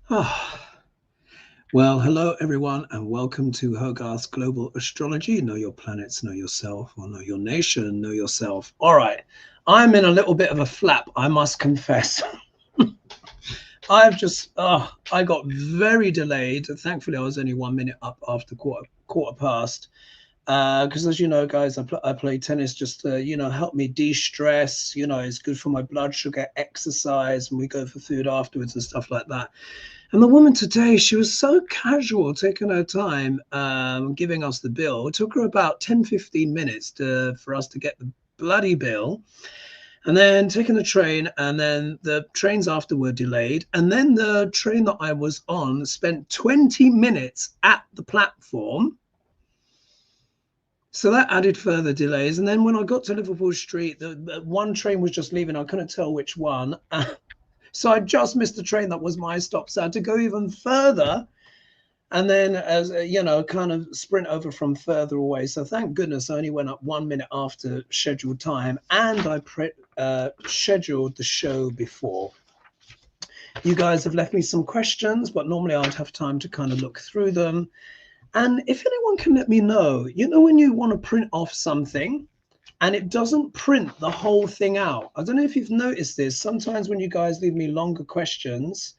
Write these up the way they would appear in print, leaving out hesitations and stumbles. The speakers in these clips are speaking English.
Well, hello everyone, and welcome to Hogarth's Global Astrology. Know your planets, know yourself, or know your nation, know yourself. All right, I'm in a little bit of a flap, I must confess. I got very delayed. Thankfully, I was only 1 minute up after quarter past. Because as you know, guys, I play tennis just to, help me de-stress. It's good for my blood sugar, exercise, and we go for food afterwards and stuff like that. And the woman today, she was so casual, taking her time, giving us the bill. It took her about 10-15 minutes for us to get the bloody bill. And then taking the train, and then the trains after were delayed. And then the train that I was on spent 20 minutes at the platform. So that added further delays. And then when I got to Liverpool Street, the one train was just leaving. I couldn't tell which one. So I just missed the train that was my stop. So I had to go even further. And then, as kind of sprint over from further away. So thank goodness I only went up 1 minute after scheduled time. And I scheduled the show before. You guys have left me some questions, but normally I'd have time to kind of look through them. And if anyone can let me know, when you want to print off something and it doesn't print the whole thing out. I don't know if you've noticed this. Sometimes when you guys leave me longer questions,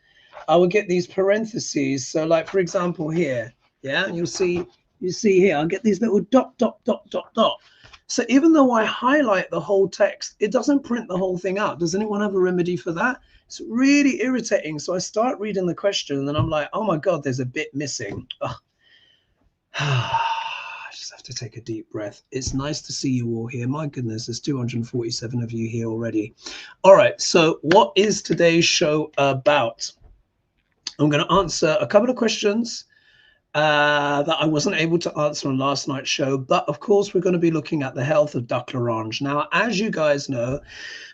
I will get these parentheses. So like, for example, here, yeah, you see here, I'll get these little dot, dot, dot, dot, dot. So even though I highlight the whole text, it doesn't print the whole thing out. Does anyone have a remedy for that? It's really irritating. So I start reading the question and then I'm like, oh my God, there's a bit missing. I just have to take a deep breath. It's nice to see you all here. My goodness, there's 247 of you here already. All right, so what is today's show about? I'm going to answer a couple of questions that I wasn't able to answer on last night's show, but of course we're going to be looking at the health of Duck L'Orange. Now, as you guys know,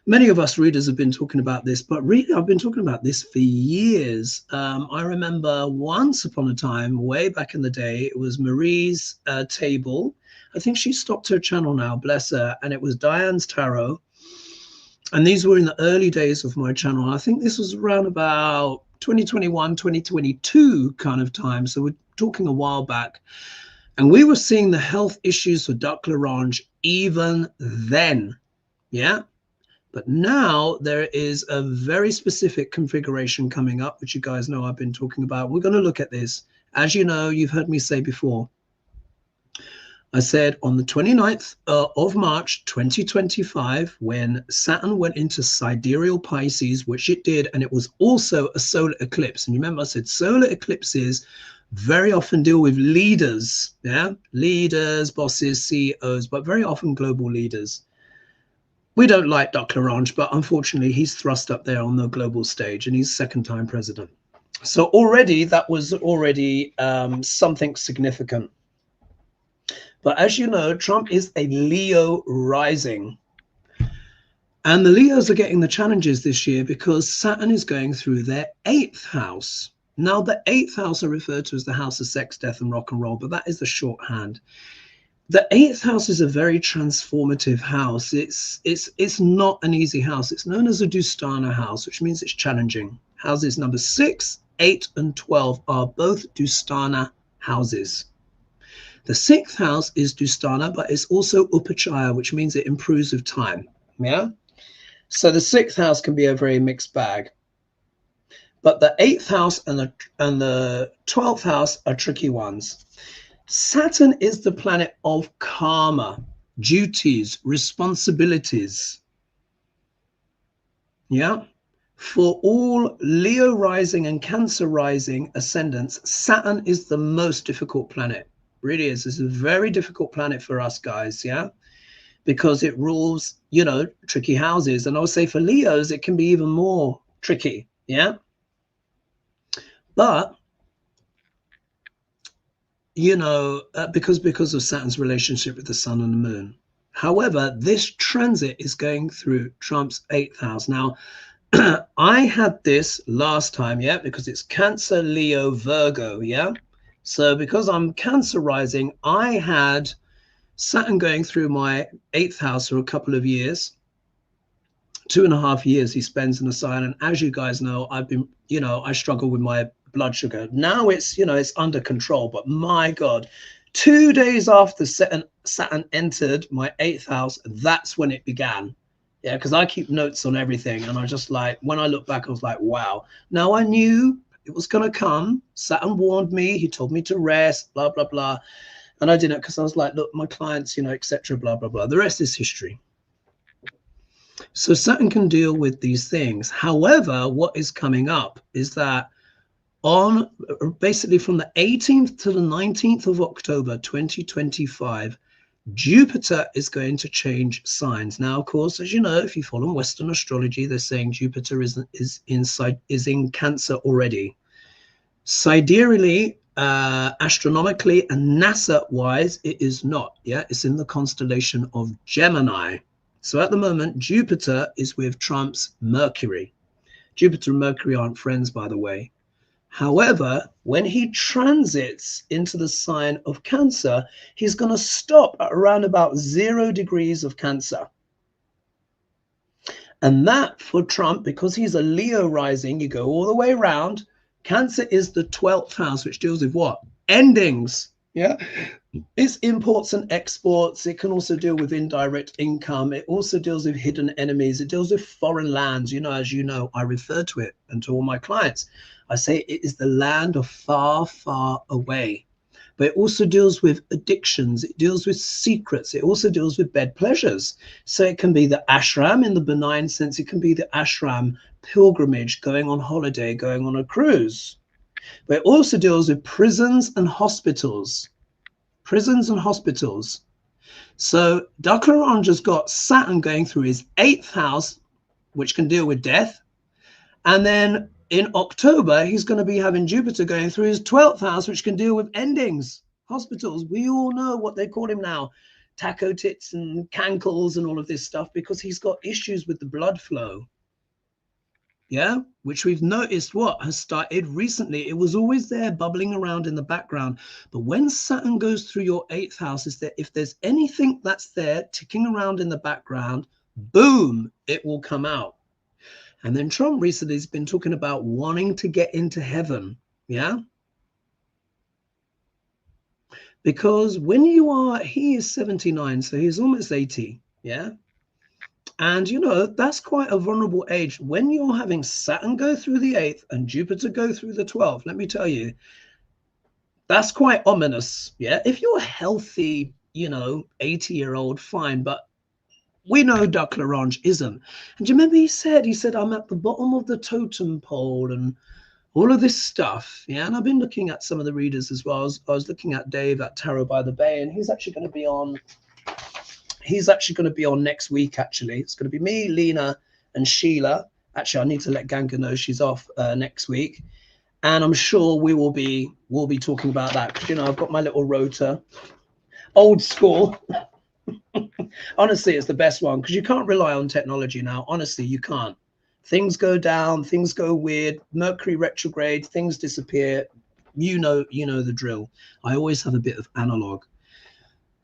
many of us readers have been talking about this, but really I've been talking about this for years. I remember once upon a time, way back in the day, it was Marie's table. I think she stopped her channel now, bless her, and it was Diane's Tarot. And these were in the early days of my channel. I think this was around about 2021, 2022 kind of time. So we're talking a while back. And we were seeing the health issues for Duck L'Orange even then. Yeah. But now there is a very specific configuration coming up, which you guys know I've been talking about. We're going to look at this. As you know, you've heard me say before, I said on the 29th of March 2025, when Saturn went into sidereal Pisces, which it did, and it was also a solar eclipse. And remember, I said solar eclipses very often deal with leaders, yeah, leaders, bosses, CEOs, but very often global leaders. We don't like Duck L'Orange, but unfortunately, he's thrust up there on the global stage, and he's second-time president. So already, that was already something significant. But as you know, Trump is a Leo rising. And the Leos are getting the challenges this year because Saturn is going through their 8th house. Now, the 8th house are referred to as the house of sex, death, and rock and roll, but that is the shorthand. The 8th house is a very transformative house. It's not an easy house. It's known as a Dustana house, which means it's challenging. Houses number 6, 8, and 12 are both Dustana houses. The 6th house is Dustana, but it's also Upachaya, which means it improves with time. Yeah. So the 6th house can be a very mixed bag. But the 8th house and the 12th house are tricky ones. Saturn is the planet of karma, duties, responsibilities. Yeah. For all Leo rising and Cancer rising ascendants, Saturn is the most difficult planet. Really is. It's a very difficult planet for us guys, yeah, because it rules, tricky houses. And I would say for Leos, it can be even more tricky, yeah. But because of Saturn's relationship with the sun and the moon. However, this transit is going through Trump's 8th house. Now, I had this last time, yeah, because it's Cancer, Leo, Virgo, yeah. So because I'm Cancer rising, I had Saturn going through my 8th house for a couple of years. 2.5 years he spends in the sign. And as you guys know, I've been, I struggle with my blood sugar. Now it's, you know, it's under control, but my God, 2 days after Saturn entered my 8th house, that's when it began. Yeah, because I keep notes on everything. And I just like, when I look back, I was like, wow. Now I knew it was going to come. Saturn warned me. He told me to rest, blah, blah, blah. And I didn't, because I was like, look, my clients, you know, etc., blah, blah, blah. The rest is history. So Saturn can deal with these things. However, what is coming up is that on basically from the 18th to the 19th of October 2025, Jupiter is going to change signs. Now, of course, as you know, if you follow Western astrology, they're saying Jupiter is in Cancer already. Sidereally, astronomically, and NASA-wise, it is not. Yeah, it's in the constellation of Gemini. So at the moment, Jupiter is with Trump's Mercury. Jupiter and Mercury aren't friends, by the way. However, when he transits into the sign of Cancer, he's going to stop at around about 0 degrees of Cancer. And that for Trump, because he's a Leo rising, you go all the way around. Cancer is the 12th house, which deals with what? Endings. Yeah. It's imports and exports. It can also deal with indirect income. It also deals with hidden enemies. It deals with foreign lands. You know, as you know, I refer to it, and to all my clients, I say it is the land of far, far away. But it also deals with addictions. It deals with secrets. It also deals with bed pleasures. So it can be the ashram in the benign sense. It can be the ashram pilgrimage, going on holiday, going on a cruise. But it also deals with prisons and hospitals. Prisons and hospitals. So Degrasse has got Saturn going through his 8th house, which can deal with death. And then in October, he's going to be having Jupiter going through his 12th house, which can deal with endings, hospitals. We all know what they call him now, taco tits and cankles and all of this stuff, because he's got issues with the blood flow. Yeah, which we've noticed what has started recently. It was always there bubbling around in the background. But when Saturn goes through your 8th house, is that if there's anything that's there ticking around in the background, boom, it will come out. And then Trump recently has been talking about wanting to get into heaven. Yeah. Because when you are, he is 79, so he's almost 80. Yeah. And, you know, that's quite a vulnerable age. When you're having Saturn go through the 8th and Jupiter go through the 12th, let me tell you, that's quite ominous. Yeah. If you're healthy, you know, 80-year-old, fine. But we know Degrasse isn't. And do you remember he said, I'm at the bottom of the totem pole and all of this stuff. Yeah. And I've been looking at some of the readers as well. I was looking at Dave at Tarot by the Bay, and he's actually going to be on. He's actually going to be on next week, actually. It's going to be me, Lena, and Sheila. Actually, I need to let Ganga know she's off next week. And I'm sure we'll be talking about that. Because, you know, I've got my little rota. Old school. Honestly, it's the best one. Because you can't rely on technology now. Honestly, you can't. Things go down. Things go weird. Mercury retrograde. Things disappear. You know the drill. I always have a bit of analog.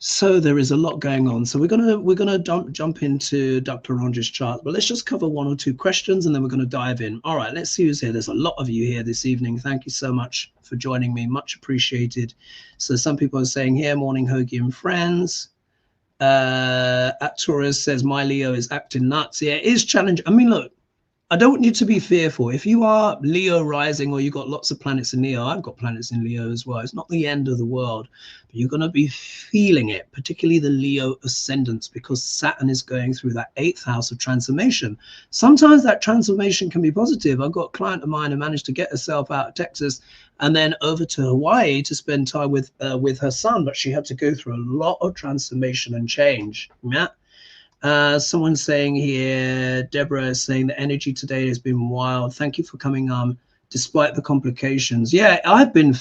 So there is a lot going on. So we're gonna jump into Dr. Ranj's chart, but let's just cover 1 or 2 questions and then we're gonna dive in. All right, let's see who's here. There's a lot of you here this evening. Thank you so much for joining me. Much appreciated. So some people are saying here, morning Hoagie and friends. At Taurus says my Leo is acting nuts. Yeah, it is challenging. I mean, look, I don't want you to be fearful. If you are Leo rising or you've got lots of planets in Leo, I've got planets in Leo as well. It's not the end of the world, but you're going to be feeling it, particularly the Leo ascendants, because Saturn is going through that 8th house of transformation. Sometimes that transformation can be positive. I've got a client of mine who managed to get herself out of Texas and then over to Hawaii to spend time with her son, but she had to go through a lot of transformation and change. Yeah. Someone's saying here, Deborah is saying the energy today has been wild. Thank you for coming on despite the complications. Yeah, I've been,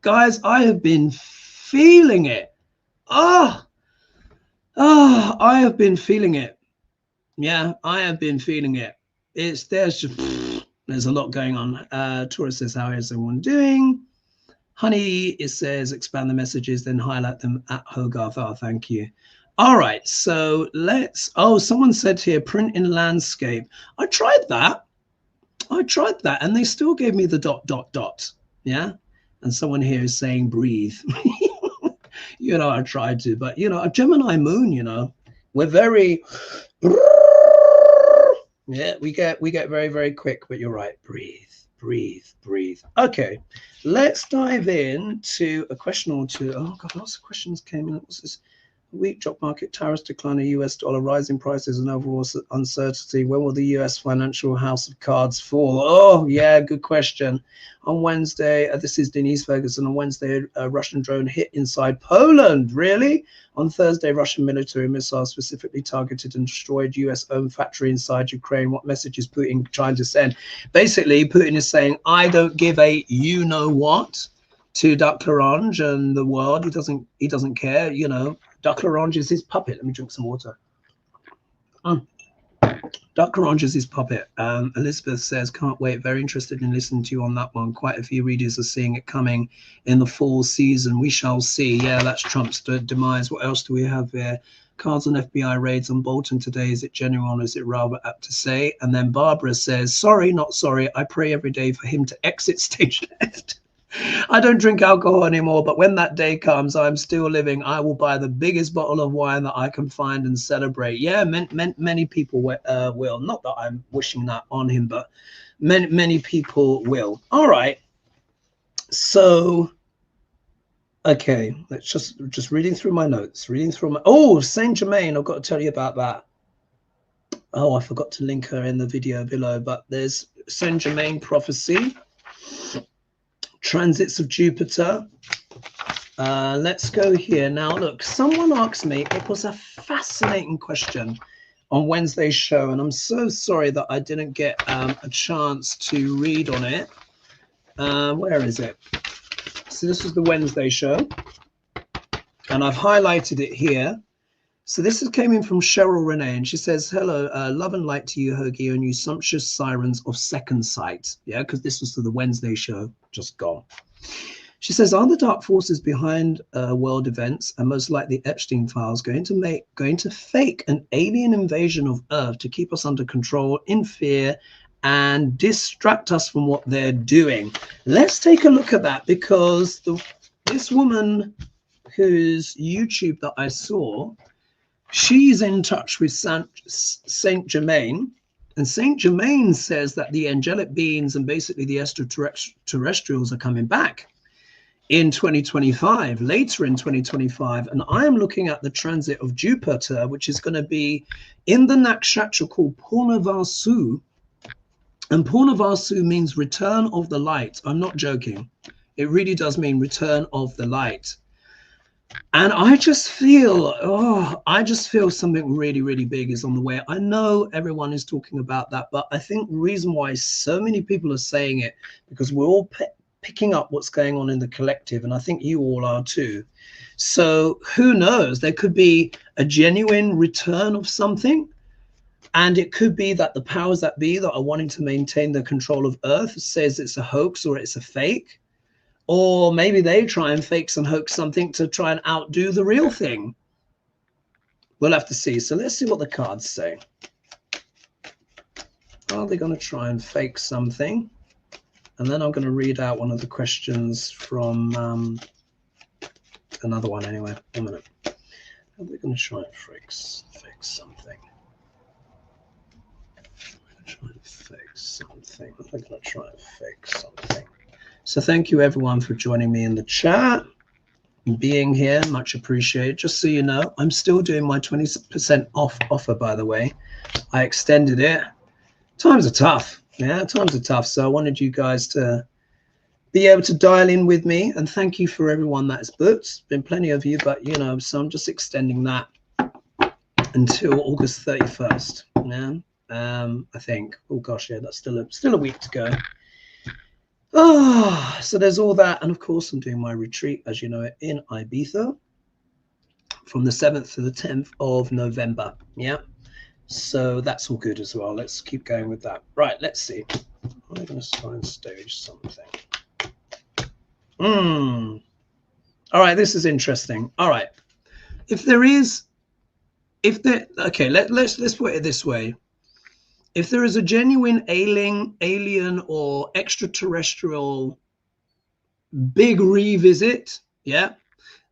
guys, I have been feeling it. I have been feeling it. Yeah, I have been feeling it. There's a lot going on. Taurus says, how is everyone doing? Honey, it says, expand the messages, then highlight them at Hogarth. Oh, thank you. All right, so someone said here, print in landscape. I tried that. I tried that and they still gave me the ... Yeah. And someone here is saying breathe. You know, I tried to, but you know, a Gemini moon, you know, we're very, yeah, we get very, very quick, but you're right. Breathe, breathe, breathe. Okay, let's dive into a question or two. Oh God, lots of questions came in. What's this? Weak job market, tariffs declining, US dollar, rising prices, and overall uncertainty. When will the US financial house of cards fall? Oh, yeah, good question. On Wednesday, this is Denise Ferguson. On Wednesday, a Russian drone hit inside Poland. Really? On Thursday, Russian military missiles specifically targeted and destroyed US-owned factory inside Ukraine. What message is Putin trying to send? Basically, Putin is saying, I don't give a you-know-what to Duck Orange and the world. He doesn't care, you know. Duck Orange is his puppet. Let me drink some water. Duck Orange is his puppet. Elizabeth says, can't wait. Very interested in listening to you on that one. Quite a few readers are seeing it coming in the fall season. We shall see. Yeah, that's Trump's demise. What else do we have here? Cards on FBI raids on Bolton today. Is it genuine or is it rather apt to say? And then Barbara says, sorry, not sorry. I pray every day for him to exit stage left. I don't drink alcohol anymore, but when that day comes, I'm still living. I will buy the biggest bottle of wine that I can find and celebrate. Yeah, many people will. Not that I'm wishing that on him, but many people will. All right. So, okay, let's just reading through my notes. Oh, Saint Germaine. I've got to tell you about that. Oh, I forgot to link her in the video below, but there's Saint Germaine prophecy. Transits of Jupiter. Let's go here. Now, look, someone asked me, it was a fascinating question on Wednesday's show, and I'm so sorry that I didn't get a chance to read on it. Where is it? So this is the Wednesday show, and I've highlighted it here. So this came in from Cheryl Renee, and she says, hello, love and light to you, Hoagie, and you sumptuous sirens of second sight. Yeah, because this was to the Wednesday show, just gone. She says, are the dark forces behind world events and most likely Epstein files going to fake an alien invasion of Earth to keep us under control, in fear, and distract us from what they're doing? Let's take a look at that, because this woman whose YouTube that I saw, she's in touch with Saint Germaine, and Saint Germaine says that the angelic beings and basically the extraterrestrials are coming back in 2025, later in 2025. And I am looking at the transit of Jupiter, which is going to be in the nakshatra called Purnavasu. And Purnavasu means return of the light. I'm not joking. It really does mean return of the light. And I just feel, something really, really big is on the way. I know everyone is talking about that, but I think the reason why so many people are saying it, because we're all picking up what's going on in the collective, and I think you all are too. So who knows? There could be a genuine return of something, and it could be that the powers that be that are wanting to maintain the control of Earth says it's a hoax or it's a fake. Or maybe they try and fake and hoax something to try and outdo the real thing. We'll have to see. So let's see what the cards say. Are they going to try and fake something? And then I'm going to read out one of the questions from another one anyway. 1 minute. Are they going to try and fake something? Are they going to try and fake something? So thank you everyone for joining me in the chat and being here. Much appreciated. Just so you know, I'm still doing my 20% off offer, by the way. I extended it. Times are tough. Yeah, times are tough. So I wanted you guys to be able to dial in with me. And thank you for everyone that has booked. Been plenty of you, but you know, so I'm just extending that until August 31st. Yeah, I think. Oh gosh, yeah, that's still a week to go. Oh, so there's all that. And of course, I'm doing my retreat, as you know, in Ibiza from the 7th to the 10th of November. Yeah. So that's all good as well. Let's keep going with that. Right. Let's see. I'm going to try and stage something. All right. This is interesting. All right. Okay, let's put it this way. if there is a genuine alien or extraterrestrial big revisit, yeah,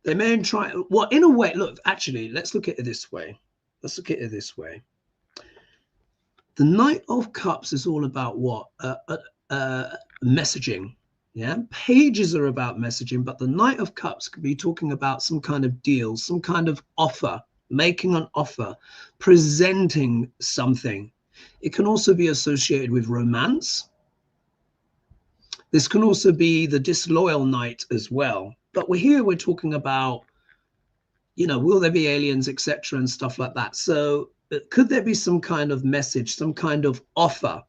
they may try. Well, in a way, look, actually, let's look at it this way. Let's look at it this way. The Knight of Cups is all about what? Messaging. Yeah, pages are about messaging, but the Knight of Cups could be talking about some kind of deal, some kind of offer, making an offer, presenting something. It can also be associated with romance. This can also be the disloyal knight as well. But we're talking about, you know, will there be aliens, etc., and stuff like that. So could there be some kind of message, some kind of offer?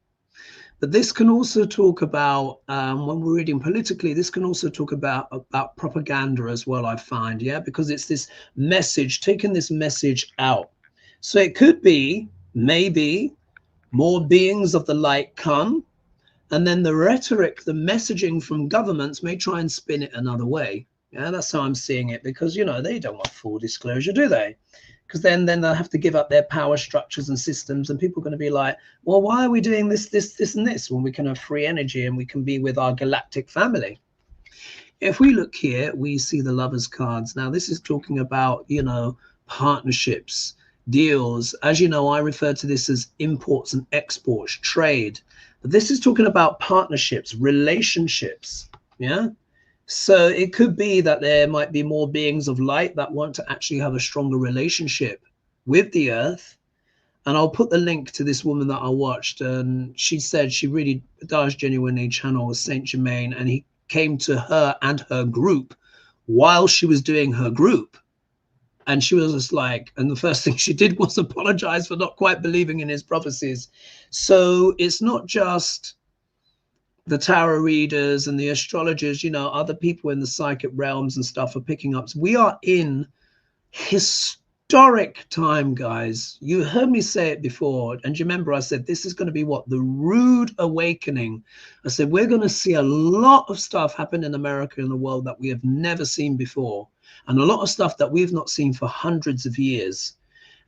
But this can also talk about, when we're reading politically, this can also talk about propaganda as well, I find, yeah, because it's this message, taking this message out. So it could be, maybe, more beings of the light come, and then the rhetoric, the messaging from governments may try and spin it another way. Yeah, that's how I'm seeing it, because, you know, they don't want full disclosure, do they? Because then they'll have to give up their power structures and systems, and people are going to be like, well, why are we doing this, and this when we can have free energy and we can be with our galactic family? If we look here, we see the Lovers cards. Now, this is talking about, you know, partnerships, deals. As you know, I refer to this as imports and exports, trade. But this is talking about partnerships, relationships, yeah? So it could be that there might be more beings of light that want to actually have a stronger relationship with the earth. And I'll put the link to this woman that I watched, and she said she really does genuinely channel Saint Germaine, and he came to her and her group while she was doing her group. And she was just like, and the first thing she did was apologize for not quite believing in his prophecies. So it's not just the tarot readers and the astrologers, you know, other people in the psychic realms and stuff are picking up. We are in historic time, guys. You heard me say it before. And you remember I said, this is going to be what? The rude awakening. I said, we're going to see a lot of stuff happen in America and the world that we have never seen before. And a lot of stuff that we've not seen for hundreds of years.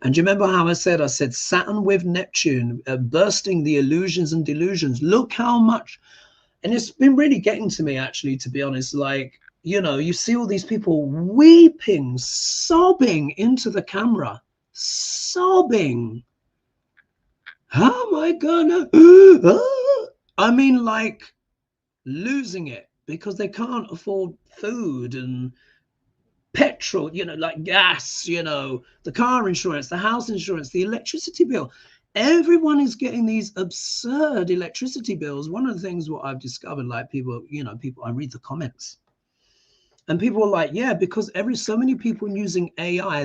And do you remember how I said Saturn with Neptune, bursting the illusions and delusions. Look how much. And it's been really getting to me, actually, to be honest. Like, you know, you see all these people weeping, sobbing into the camera, sobbing. How am I gonna? I mean, like, losing it because they can't afford food and petrol, you know, like gas, you know, the car insurance, the house insurance, the electricity bill. Everyone is getting these absurd electricity bills. One of the things what I've discovered, like people, you know, I read the comments and people are like, yeah, because so many people using AI,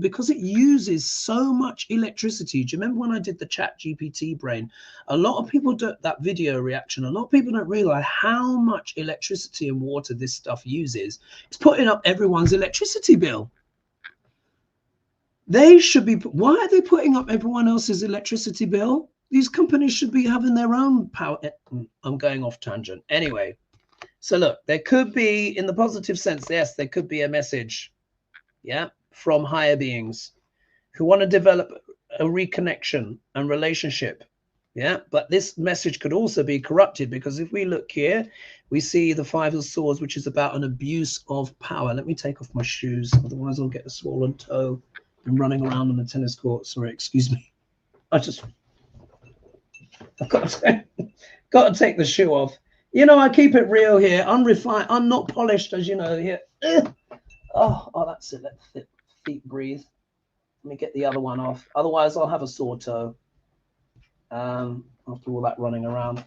because it uses so much electricity. Do you remember when I did the Chat GPT brain? A lot of people do that video reaction. A lot of people don't realize how much electricity and water this stuff uses. It's putting up everyone's electricity bill. They should be, why are they putting up everyone else's electricity bill? These companies should be having their own power. I'm going off tangent. Anyway, so look, there could be, in the positive sense, yes, there could be a message, yeah, from higher beings who want to develop a reconnection and relationship, yeah. But this message could also be corrupted, because if we look here, we see the Five of Swords, which is about an abuse of power. Let me take off my shoes, otherwise I'll get a swollen toe. I'm running around on the tennis court. Sorry, excuse me. I've got to take the shoe off. You know, I keep it real here, unrefined, not polished, as you know here. Oh, that's it. Let the feet breathe. Let me get the other one off. Otherwise, I'll have a sore toe. After all that running around.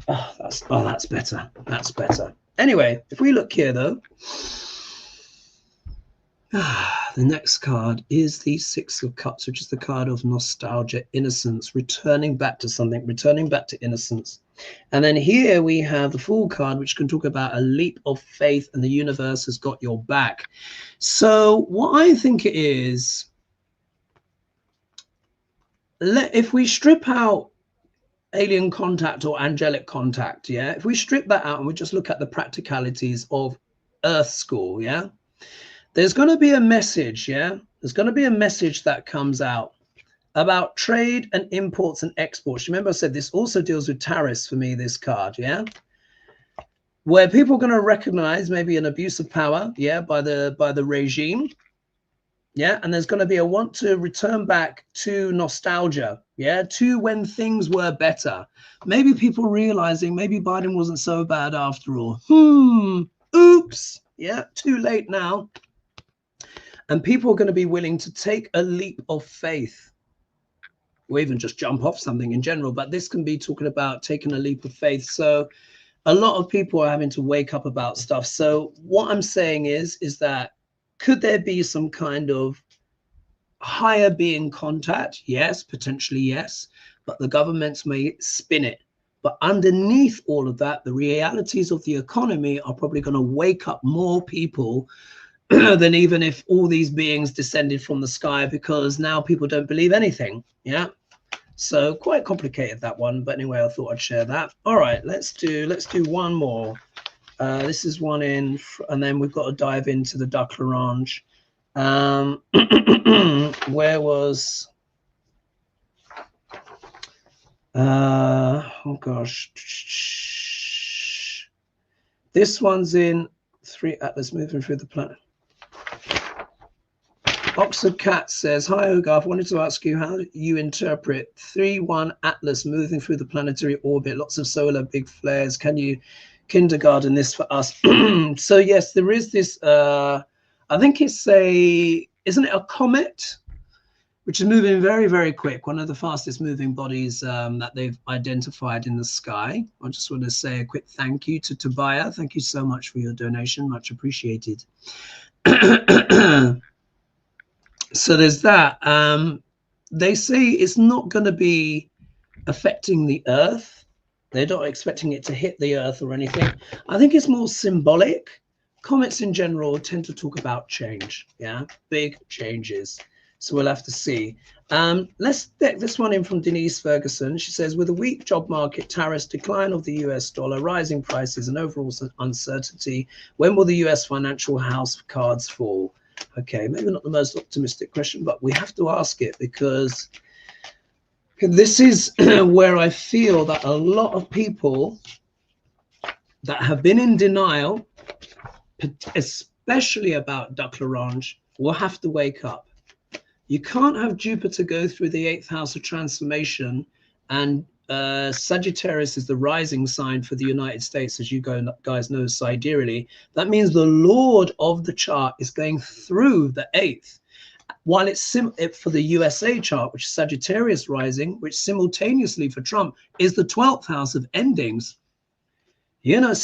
Oh, that's better. That's better. Anyway, if we look here, though. The next card is the Six of Cups, which is the card of nostalgia, innocence, returning back to something, returning back to innocence. And then here we have the Fool card, which can talk about a leap of faith and the universe has got your back. So what I think it is, if we strip out alien contact or angelic contact, yeah, if we strip that out and we just look at the practicalities of Earth School, yeah, there's going to be a message, yeah? There's going to be a message that comes out. about trade and imports and exports. Remember I said this also deals with tariffs for me, this card, yeah? Where people are going to recognize maybe an abuse of power, yeah, by the regime, yeah, and there's going to be a want to return back to nostalgia, yeah, to when things were better. Maybe people realizing maybe Biden wasn't so bad after all. Oops, yeah, too late now. And people are going to be willing to take a leap of faith, or even just jump off something in general, but this can be talking about taking a leap of faith. So a lot of people are having to wake up about stuff. So what I'm saying is that could there be some kind of higher being contact? Yes, potentially yes, but the governments may spin it. But underneath all of that, the realities of the economy are probably going to wake up more people than even if all these beings descended from the sky, because now people don't believe anything. Yeah. So quite complicated, that one, but anyway, I thought I'd share that. All right, let's do one more. This is one in, and then we've got to dive into the Duck L'Orange. Where was? Oh gosh, this one's in 3 Atlas moving through the planet. Oxford Cat says, hi, Hogarth. I wanted to ask you how you interpret 3-1 Atlas moving through the planetary orbit, lots of solar big flares. Can you kindergarten this for us? So, yes, there is this, I think it's isn't it a comet, which is moving very, very quick, one of the fastest moving bodies that they've identified in the sky. I just want to say a quick thank you to Tobiah. Thank you so much for your donation. Much appreciated. So there's that. They say it's not going to be affecting the Earth. They're not expecting it to hit the Earth or anything. I think it's more symbolic. Comets in general tend to talk about change, yeah, big changes. So we'll have to see. Let's take this one in from Denise Ferguson. She says, with a weak job market, tariffs, decline of the US dollar, rising prices, and overall uncertainty, when will the US financial house of cards fall? Okay, maybe not the most optimistic question, but we have to ask it, because this is where I feel that a lot of people that have been in denial, especially about Duck L'Orange, will have to wake up. You can't have Jupiter go through the 8th house of transformation, and Sagittarius is the rising sign for the United States, as you guys know sidereally. That means the Lord of the chart is going through the 8th, while it's for the USA chart, which is Sagittarius rising, which simultaneously for Trump is the 12th house of endings. You know,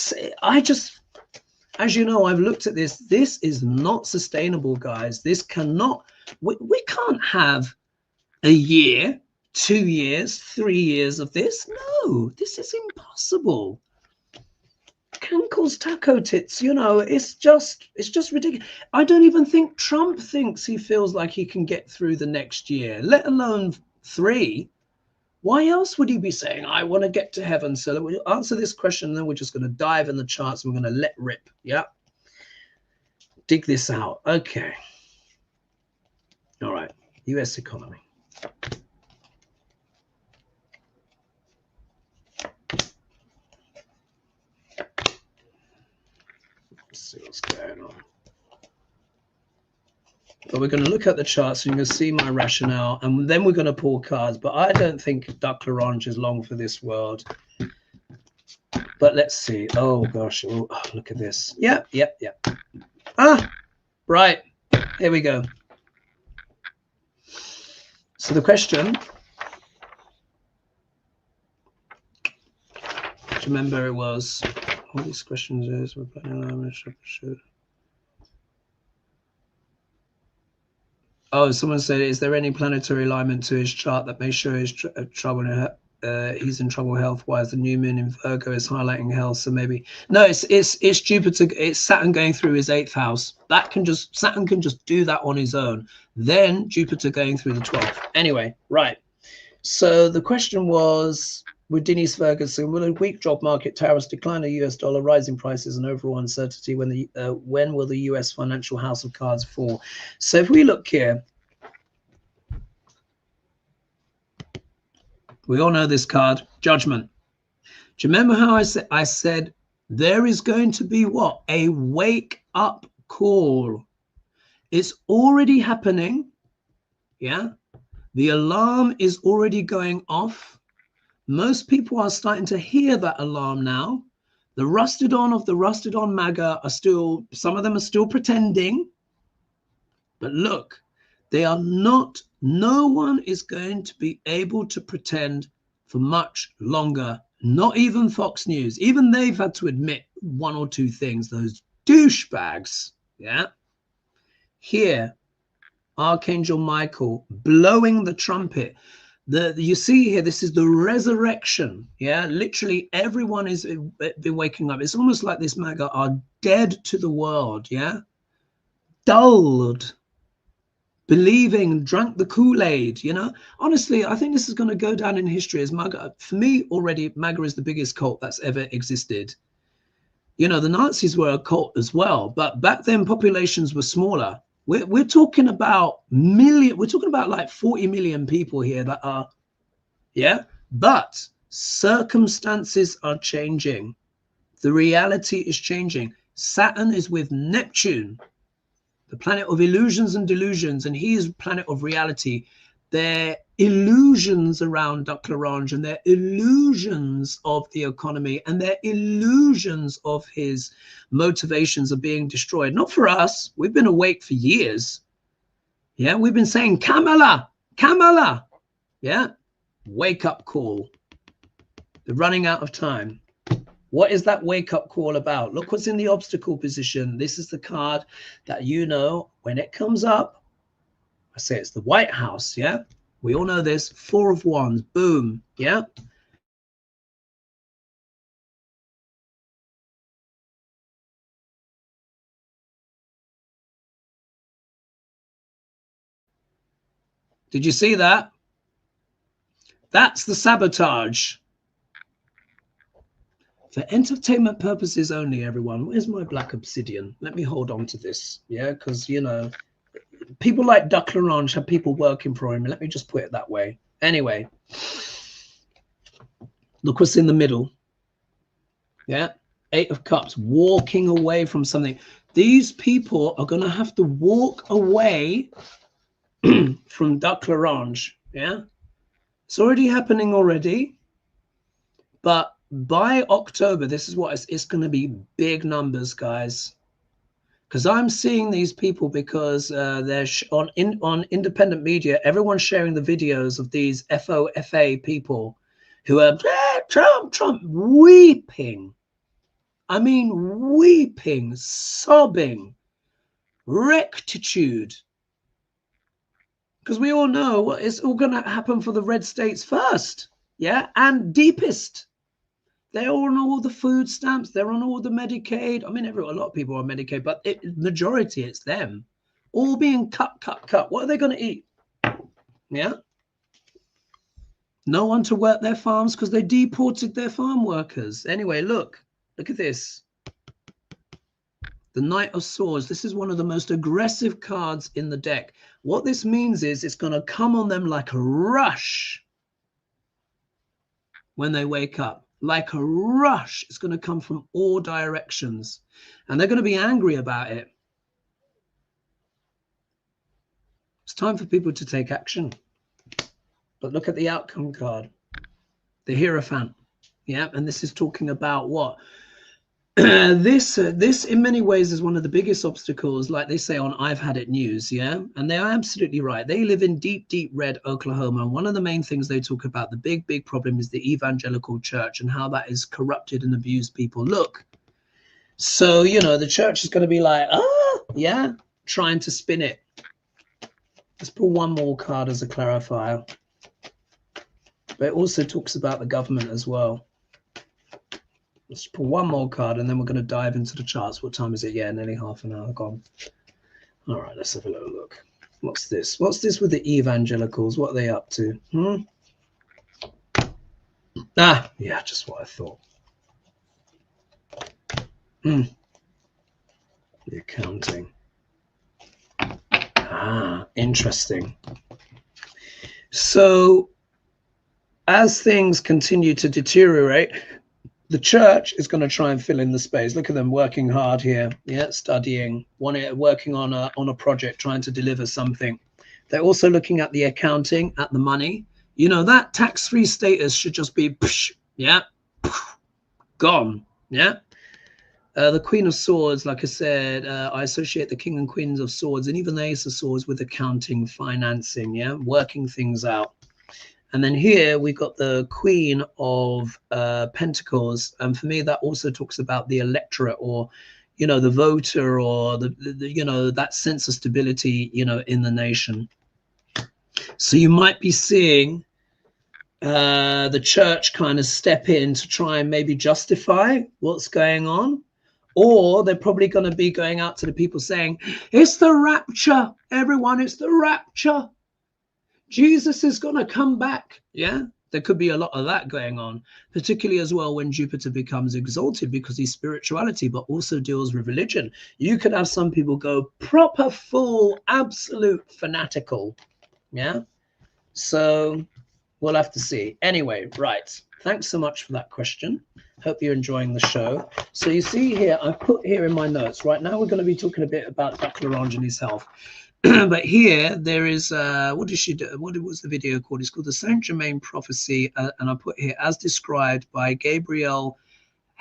I just, as you know, I've looked at this. This is not sustainable, guys. This cannot, we can't have a year, 2 years, 3 years of this. No, this is impossible. Can cause taco tits, you know, it's just ridiculous. I don't even think Trump thinks he feels like he can get through the next year, let alone 3. Why else would he be saying, I want to get to heaven? So we'll answer this question, and then we're just going to dive in the charts and we're going to let rip. Yeah. Dig this out. Okay. All right. US economy. Let's see what's going on. But we're going to look at the charts and you're going to see my rationale, and then we're going to pull cards. But I don't think Duck L'Orange is long for this world. But let's see. Oh, gosh. Oh, look at this. Yep. Ah, right. Here we go. So the question, remember, it was, all these questions is, we're planning. Oh, someone said, is there any planetary alignment to his chart that may show his trouble he's in trouble health-wise? The new moon in Virgo is highlighting health, so maybe no. It's Jupiter. It's Saturn going through his 8th house. Saturn can just do that on his own. Then Jupiter going through the 12th. Anyway, right. So the question was, with Denise Ferguson, will a weak job market, tariffs, decline of US dollar, rising prices, and overall uncertainty, when will the US financial house of cards fall? So if we look here, We all know this card, Judgment. Do you remember how I said there is going to be what? A wake up call. It's already happening. Yeah. The alarm is already going off. Most people are starting to hear that alarm now. The rusted on of the rusted on MAGA are still, some of them are still pretending. But look, they are not, no one is going to be able to pretend for much longer. Not even Fox News. Even they've had to admit one or two things, those douchebags. Yeah. Here, Archangel Michael blowing the trumpet. You see here, this is the resurrection. Yeah, literally everyone is been waking up. It's almost like this MAGA are dead to the world. Yeah, dulled, believing, drank the Kool-Aid. You know, honestly, I think this is going to go down in history as MAGA. For me, already, MAGA is the biggest cult that's ever existed. You know, the Nazis were a cult as well, but back then populations were smaller. We're talking about we're talking about like 40 million people here that are, yeah, but circumstances are changing. The reality is changing. Saturn is with Neptune, the planet of illusions and delusions, and he is planet of reality. Their illusions around Duck Larange and their illusions of the economy and their illusions of his motivations are being destroyed. Not for us. We've been awake for years. Yeah, we've been saying, Kamala, Kamala. Yeah, wake up call. They're running out of time. What is that wake up call about? Look what's in the obstacle position. This is the card that, you know, when it comes up, I say it's the White House, yeah? We all know this. 4 of Wands, boom, yeah? Did you see that? That's the sabotage. For entertainment purposes only, everyone. Where's my black obsidian? Let me hold on to this, yeah? Because, you know, people like Duck Larange have people working for him. Let me just put it that way. Anyway, look what's in the middle. Yeah, 8 of Cups, walking away from something. These people are going to have to walk away from Duck Larange. Yeah, it's already happening already. But by October, this is what it's going to be big numbers, guys. Because I'm seeing these people because they're on independent media. Everyone's sharing the videos of these FOFA people who are Trump, weeping. I mean, weeping, sobbing, rectitude. Because we all know what is all going to happen for the red states first. Yeah, and deepest. They're on all the food stamps. They're on all the Medicaid. I mean, a lot of people are on Medicaid, but majority, it's them. All being cut. What are they going to eat? Yeah. No one to work their farms because they deported their farm workers. Anyway, look at this. The Knight of Swords. This is one of the most aggressive cards in the deck. What this means is it's going to come on them like a rush when they wake up. Like a rush. It's going to come from all directions. And they're going to be angry about it. It's time for people to take action. But look at the outcome card. The Hierophant. Yeah, and this is talking about what? This in many ways is one of the biggest obstacles, like they say on I've Had It News, yeah? And they are absolutely right. They live in deep, deep red Oklahoma. And one of the main things they talk about, the big problem is the evangelical church and how that is corrupted and abused people. Look, so, you know, the church is going to be like, yeah, trying to spin it. Let's pull one more card as a clarifier. But it also talks about the government as well. Let's pull one more card and then we're going to dive into the charts. What time is it? Yeah, nearly half an hour gone. All right, let's have a little look. What's this? What's this with the evangelicals? What are they up to? Yeah, just what I thought. The accounting. Interesting. So as things continue to deteriorate, the church is going to try and fill in the space. Look at them working hard here, yeah, studying, working on a project, trying to deliver something. They're also looking at the accounting, at the money. You know, that tax-free status should just be, yeah, gone, yeah. The Queen of Swords, like I said, I associate the King and Queens of Swords and even the Ace of Swords with accounting, financing, yeah, working things out. And then here we got the Queen of Pentacles, and for me that also talks about the electorate, or you know, the voter, or the you know, that sense of stability, you know, in the nation. So you might be seeing the church kind of step in to try and maybe justify what's going on, or they're probably going to be going out to the people saying, it's the rapture, everyone, it's the rapture. Jesus is going to come back. Yeah, there could be a lot of that going on, particularly as well when Jupiter becomes exalted, because he's spirituality, but also deals with religion. You could have some people go proper, full, absolute fanatical. Yeah, so we'll have to see. Anyway, right. Thanks so much for that question. Hope you're enjoying the show. So you see here, I've put here in my notes. Right now, we're going to be talking a bit about Dr. Larange and his health. But here there is what did she do? What was the video called? It's called the Saint Germaine Prophecy, and I put here as described by Gabriele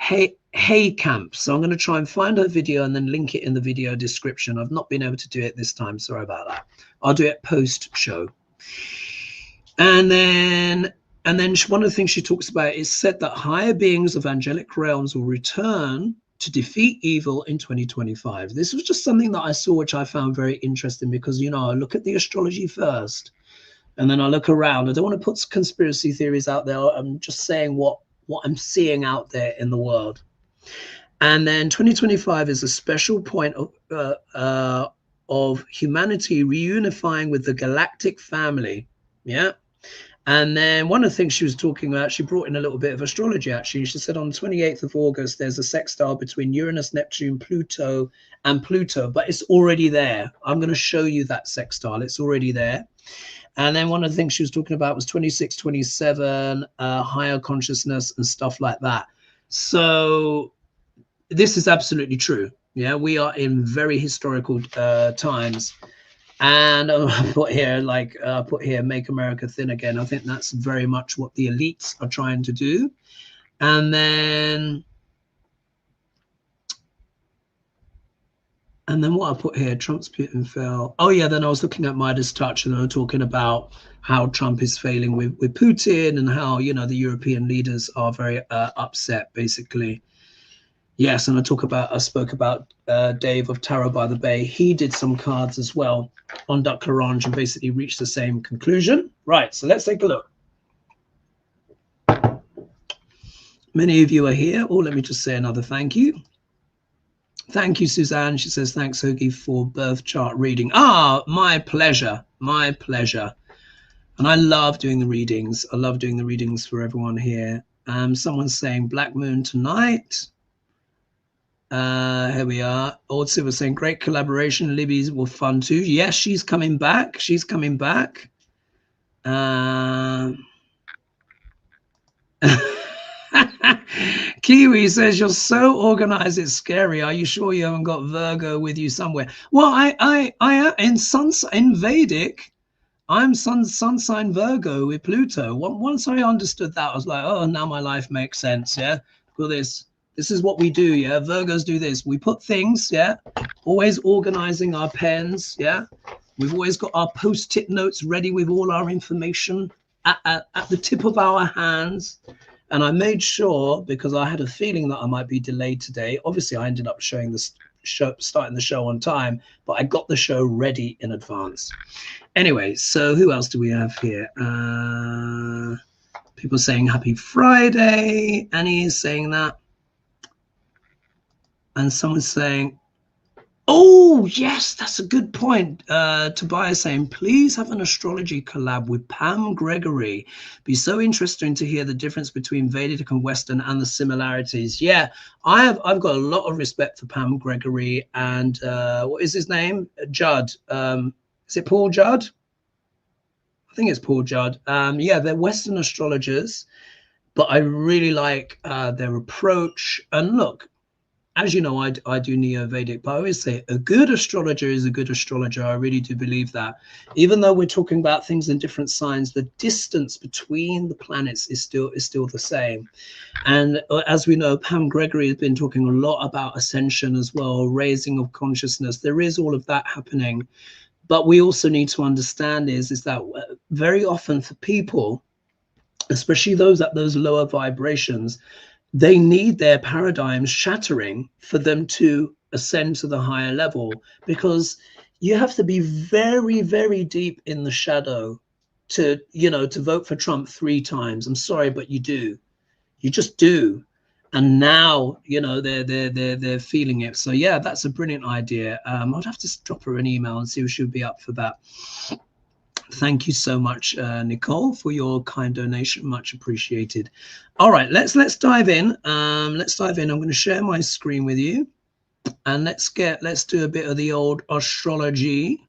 Heikamp. So I'm going to try and find her video and then link it in the video description. I've not been able to do it this time. Sorry about that. I'll do it post show. And then one of the things she talks about is said that higher beings of angelic realms will return to defeat evil in 2025. This was just something that I saw, which I found very interesting, because, you know, I look at the astrology first and then I look around. I don't want to put conspiracy theories out there. I'm just saying what I'm seeing out there in the world. And then 2025 is a special point of humanity reunifying with the galactic family. Yeah. And then one of the things she was talking about, she brought in a little bit of astrology, actually. She said on the 28th of August, there's a sextile between Uranus, Neptune, Pluto, but it's already there. I'm going to show you that sextile. It's already there. And then one of the things she was talking about was 26, 27, higher consciousness and stuff like that. So this is absolutely true. Yeah, we are in very historical times. And I put here, make America thin again. I think that's very much what the elites are trying to do. And then what I put here, Trump's Putin fell. Oh yeah, then I was looking at Midas touch, and I was talking about how Trump is failing with Putin, and how, you know, the European leaders are very upset, basically. Yes, and I spoke about Dave of Tarot by the Bay. He did some cards as well on Dr. Larange and basically reached the same conclusion. Right, so let's take a look. Many of you are here. Oh, let me just say another thank you. Thank you, Suzanne. She says, thanks, Hoagie, for birth chart reading. Ah, my pleasure. My pleasure. And I love doing the readings. I love doing the readings for everyone here. Someone's saying Black Moon tonight. Here we are. Also, we're saying great collaboration. Libby's were fun too. Yes, she's coming back. She's coming back. Kiwi says you're so organized it's scary. Are you sure you haven't got Virgo with you somewhere? Well, I in Vedic, I'm sun sign Virgo with Pluto. Once I understood that, I was like, oh, now my life makes sense. Yeah, well, this is what we do. Yeah, Virgos do this. We put things. Yeah, always organizing our pens. Yeah, we've always got our post-it notes ready with all our information at the tip of our hands. And I made sure, because I had a feeling that I might be delayed today. Obviously, I ended up starting the show on time, but I got the show ready in advance. Anyway, so who else do we have here? People saying happy Friday. Annie is saying that. And someone's saying, oh, yes, that's a good point. Tobias saying, please have an astrology collab with Pam Gregory. Be so interesting to hear the difference between Vedic and Western and the similarities. Yeah, I've got a lot of respect for Pam Gregory and what is his name? Judd. Is it Paul Judd? I think it's Paul Judd. Yeah, they're Western astrologers, but I really like their approach. And look, as you know, I do Neo-Vedic, but I always say a good astrologer is a good astrologer. I really do believe that. Even though we're talking about things in different signs, the distance between the planets is still the same. And as we know, Pam Gregory has been talking a lot about ascension as well, raising of consciousness. There is all of that happening. But we also need to understand is that very often for people, especially those at those lower vibrations, they need their paradigms shattering for them to ascend to the higher level, because you have to be very, very deep in the shadow to, you know, to vote for Trump 3 times. I'm sorry, but you do. You just do. And now, you know, they're feeling it. So yeah, that's a brilliant idea. I'd have to drop her an email and see if she'll be up for that. Thank you so much, Nicole, for your kind donation. Much appreciated. All right, let's dive in. Let's dive in. I'm going to share my screen with you, and let's do a bit of the old astrology,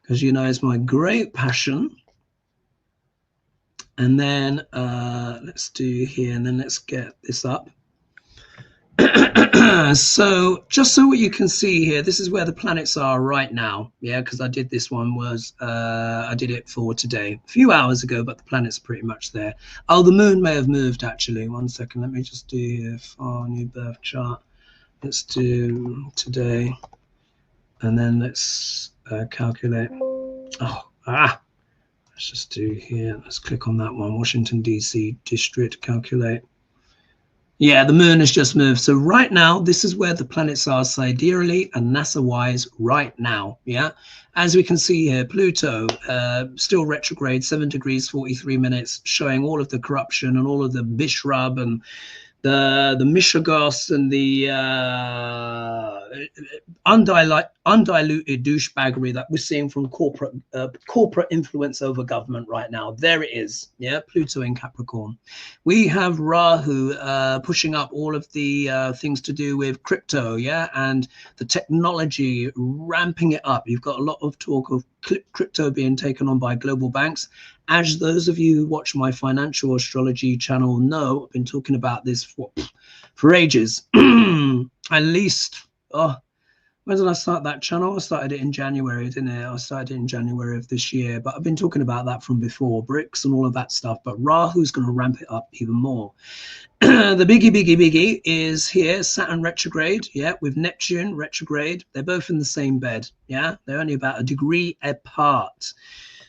because you know it's my great passion. And then let's do here, and then let's get this up. So just so what you can see here, this is where the planets are right now. Yeah, because I did this one I did it for today a few hours ago, but the planet's pretty much there. Oh, the moon may have moved actually. 1 second, let me just do here for new birth chart. Let's do today, and then let's calculate. Let's just do here. Let's click on that one. Washington DC district, calculate. Yeah, the moon has just moved. So right now, this is where the planets are sidereally and NASA-wise right now. Yeah, as we can see here, Pluto still retrograde, 7 degrees 43 minutes, showing all of the corruption and all of the bishrub and the Michigas and the undiluted douchebaggery that we're seeing from corporate influence over government right now. There it is. Yeah, Pluto in Capricorn. We have Rahu pushing up all of the things to do with crypto, yeah, and the technology, ramping it up. You've got a lot of talk of crypto being taken on by global banks. As those of you who watch my financial astrology channel know, I've been talking about this for ages. At least, when did I start that channel? I started it in January, didn't I? I started it in January of this year, but I've been talking about that from before, BRICS and all of that stuff. But Rahu's going to ramp it up even more. The biggie is here, Saturn retrograde, yeah, with Neptune retrograde. They're both in the same bed, yeah? They're only about a degree apart.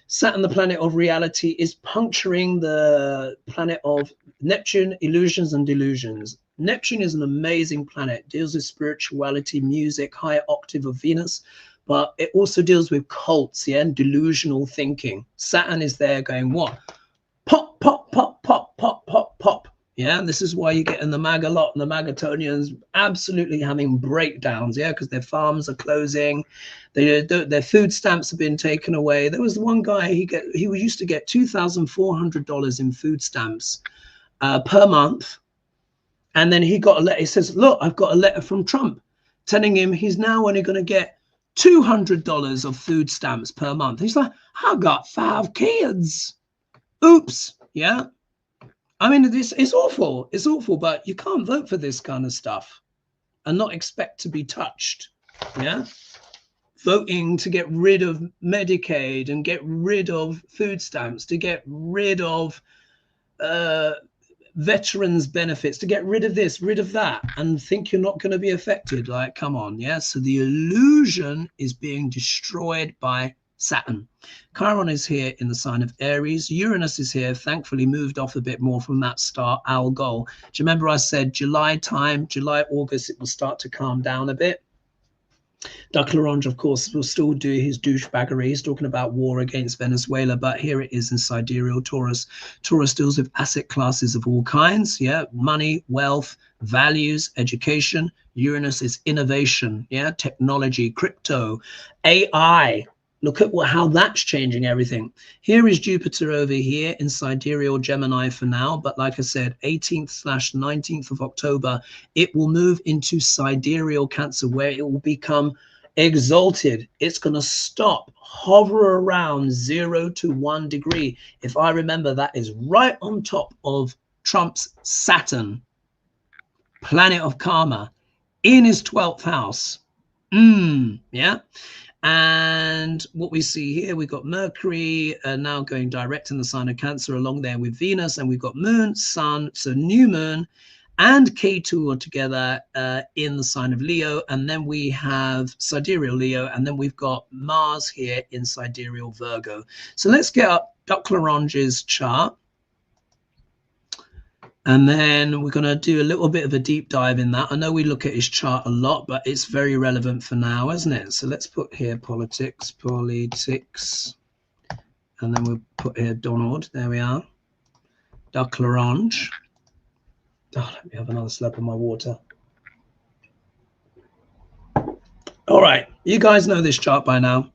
Saturn, the planet of reality, is puncturing the planet of Neptune, illusions and delusions. Neptune is an amazing planet, deals with spirituality, music, higher octave of Venus, but it also deals with cults, yeah, and delusional thinking. Saturn is there going, what? Pop, pop, pop, pop, pop, pop, pop. Yeah, and this is why you get in the MAGA lot and the MAGAtonians absolutely having breakdowns, yeah, because their farms are closing, their food stamps have been taken away. There was one guy, he used to get $2,400 in food stamps per month, and then he got a letter. He says, look, I've got a letter from Trump telling him he's now only going to get $200 of food stamps per month. He's like, I got 5 kids. Oops, yeah. I mean, it's awful. It's awful, but you can't vote for this kind of stuff and not expect to be touched. Yeah. Voting to get rid of Medicaid and get rid of food stamps, to get rid of veterans benefits, to get rid of this, rid of that, and think you're not going to be affected. Like, come on. Yeah. So the illusion is being destroyed by Saturn. Chiron is here in the sign of Aries. Uranus is here, thankfully moved off a bit more from that star owl goal. Do you remember I said July time, July, August, it will start to calm down a bit? Duck Larange, of course, will still do his douchebaggery. He's talking about war against Venezuela, but here it is in sidereal Taurus. Taurus deals with asset classes of all kinds, yeah, money, wealth, values, education. Uranus is innovation, yeah, technology, crypto, AI. Look at how that's changing everything. Here is Jupiter over here in sidereal Gemini for now. But like I said, 18th/19th of October, it will move into sidereal Cancer, where it will become exalted. It's going to stop, hover around 0 to 1 degree. If I remember, that is right on top of Trump's Saturn, planet of karma, in his 12th house. Yeah. And what we see here, we've got Mercury now going direct in the sign of Cancer, along there with Venus, and we've got Moon, Sun, so new Moon and K2 are together in the sign of Leo, and then we have sidereal Leo, and then we've got Mars here in sidereal Virgo. So let's get up Dr. Larange's chart, and then we're going to do a little bit of a deep dive in that. I know we look at his chart a lot, but it's very relevant for now, isn't it? So let's put here politics, and then we'll put here Donald. There we are, Dr. Larange. Oh, let me have another slurp of my water. All right, you guys know this chart by now.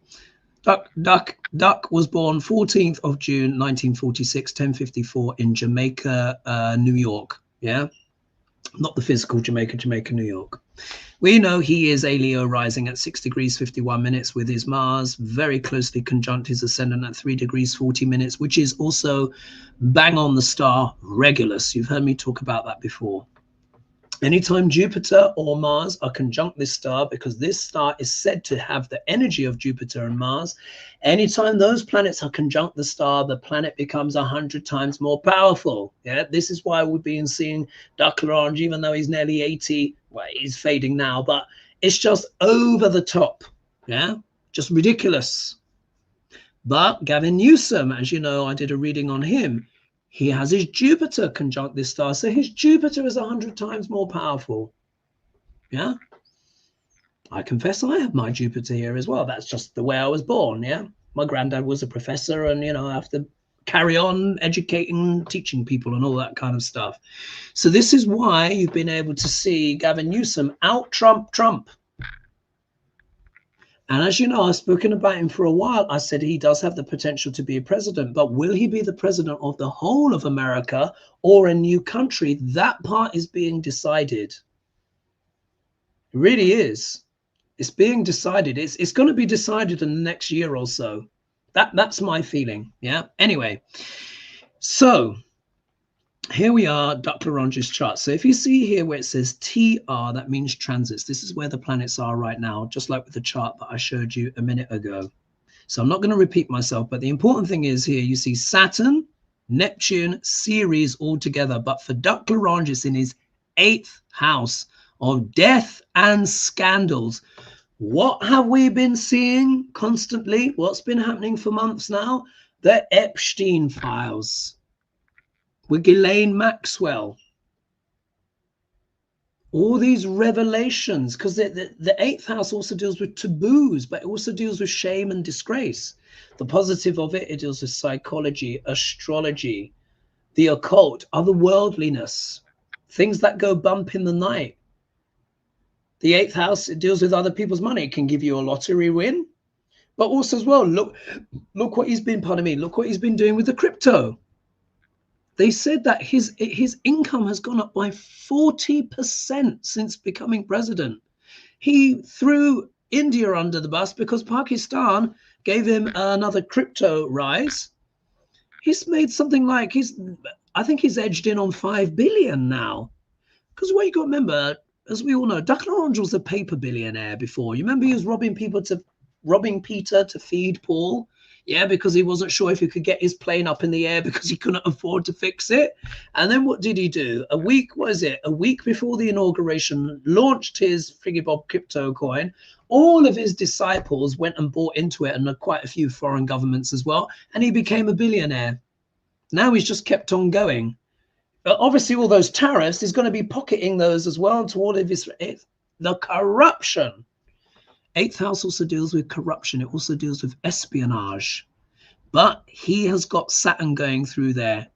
Duck was born 14th of June 1946, 10:54 in Jamaica, New York. Yeah, not the physical Jamaica, New York. We know he is a Leo rising at 6 degrees 51 minutes with his Mars very closely conjunct his ascendant at 3 degrees 40 minutes, which is also bang on the star Regulus. You've heard me talk about that before. Anytime Jupiter or Mars are conjunct this star, because this star is said to have the energy of Jupiter and Mars, anytime those planets are conjunct the star, the planet becomes 100 times more powerful. Yeah, this is why we've been seeing Dr. Larange, even though he's nearly 80, well, he's fading now, but it's just over the top. Yeah, just ridiculous. But Gavin Newsom, as you know, I did a reading on him. He has his Jupiter conjunct this star, so his Jupiter is 100 times more powerful. Yeah, I confess I have my Jupiter here as well. That's just the way I was born. Yeah, my granddad was a professor, and you know, I have to carry on educating, teaching people and all that kind of stuff. So this is why you've been able to see Gavin Newsom out Trump. And as you know, I've spoken about him for a while. I said he does have the potential to be a president, but will he be the president of the whole of America or a new country? That part is being decided. It really is. It's being decided. It's going to be decided in the next year or so. That's my feeling. Yeah. Anyway, so here we are, Dr. Larange's chart. So if you see here where it says TR, that means transits. This is where the planets are right now, just like with the chart that I showed you a minute ago. So I'm not going to repeat myself, but the important thing is here you see Saturn, Neptune, Ceres all together. But for Dr. Larange, it's in his 8th house of death and scandals. What have we been seeing constantly? What's been happening for months now? The Epstein files with Ghislaine Maxwell. All these revelations, because the 8th house also deals with taboos, but it also deals with shame and disgrace. The positive of it, it deals with psychology, astrology, the occult, otherworldliness, things that go bump in the night. The 8th house, it deals with other people's money. It can give you a lottery win, but also as well, look what he's been, pardon me, look what he's been doing with the crypto. They said that his income has gone up by 40% since becoming president. He threw India under the bus because Pakistan gave him another crypto rise. He's made something like, I think he's edged in on 5 billion now. Because what you got to remember, as we all know, Dr. Larange was a paper billionaire before. You remember he was robbing Peter to feed Paul? Yeah, because he wasn't sure if he could get his plane up in the air because he couldn't afford to fix it. And then what did he do? A week before the inauguration, launched his Frigibob crypto coin. All of his disciples went and bought into it, and quite a few foreign governments as well. And he became a billionaire. Now he's just kept on going. But obviously, all those tariffs, he's going to be pocketing those as well to all of his, the corruption. 8th house also deals with corruption. It also deals with espionage. But he has got Saturn going through there.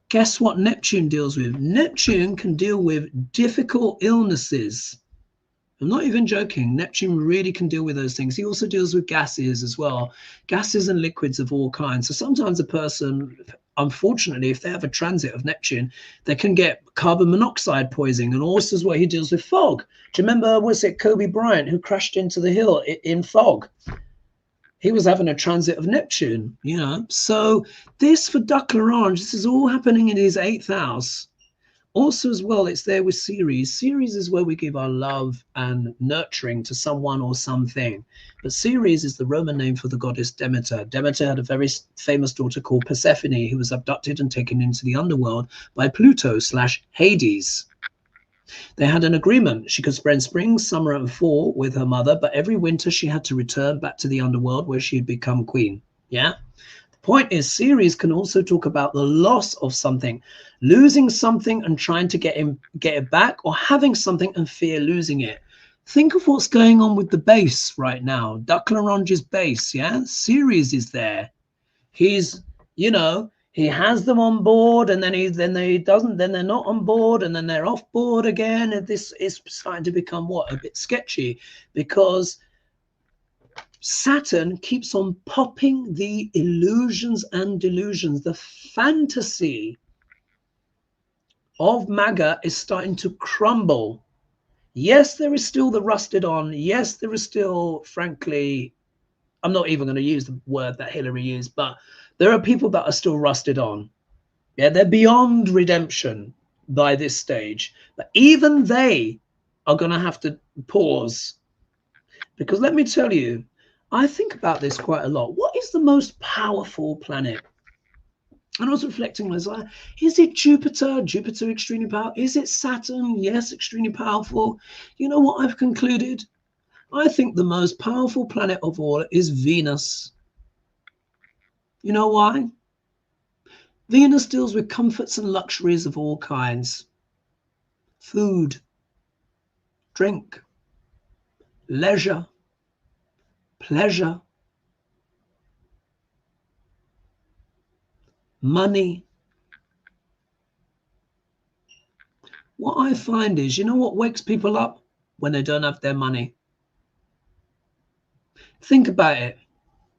Guess what Neptune deals with? Neptune can deal with difficult illnesses. I'm not even joking. Neptune really can deal with those things. He also deals with gases as well. Gases and liquids of all kinds. So sometimes a person, unfortunately, if they have a transit of Neptune, they can get carbon monoxide poisoning. And also is what he deals with fog. Do you remember, was it Kobe Bryant who crashed into the hill in fog? He was having a transit of Neptune, you know. So this for Duck L'Orange, this is all happening in his 8th house. Also as well, it's there with Ceres. Ceres is where we give our love and nurturing to someone or something. But Ceres is the Roman name for the goddess Demeter. Demeter had a very famous daughter called Persephone, who was abducted and taken into the underworld by Pluto / Hades. They had an agreement. She could spend spring, summer, and fall with her mother, but every winter she had to return back to the underworld where she had become queen. Yeah? Point is, Ceres can also talk about the loss of something, losing something and trying to get it back, or having something and fear losing it. Think of what's going on with the base right now. Duck L'Orange's base, yeah? Ceres is there. He's, you know, he has them on board, and then they doesn't, then they're not on board, and then they're off board again. And this is starting to become what? A bit sketchy, because Saturn keeps on popping the illusions and delusions. The fantasy of MAGA is starting to crumble. Yes, there is still the rusted on. Yes, there is still, frankly, I'm not even going to use the word that Hillary used, but there are people that are still rusted on. Yeah, they're beyond redemption by this stage. But even they are going to have to pause. Because let me tell you, I think about this quite a lot. What is the most powerful planet? And I was reflecting on this. Is it Jupiter? Jupiter extremely powerful. Is it Saturn? Yes, extremely powerful. You know what I've concluded? I think the most powerful planet of all is Venus. You know why? Venus deals with comforts and luxuries of all kinds. Food, drink, leisure, pleasure, money. What I find is, you know what wakes people up? When they don't have their money. Think about it.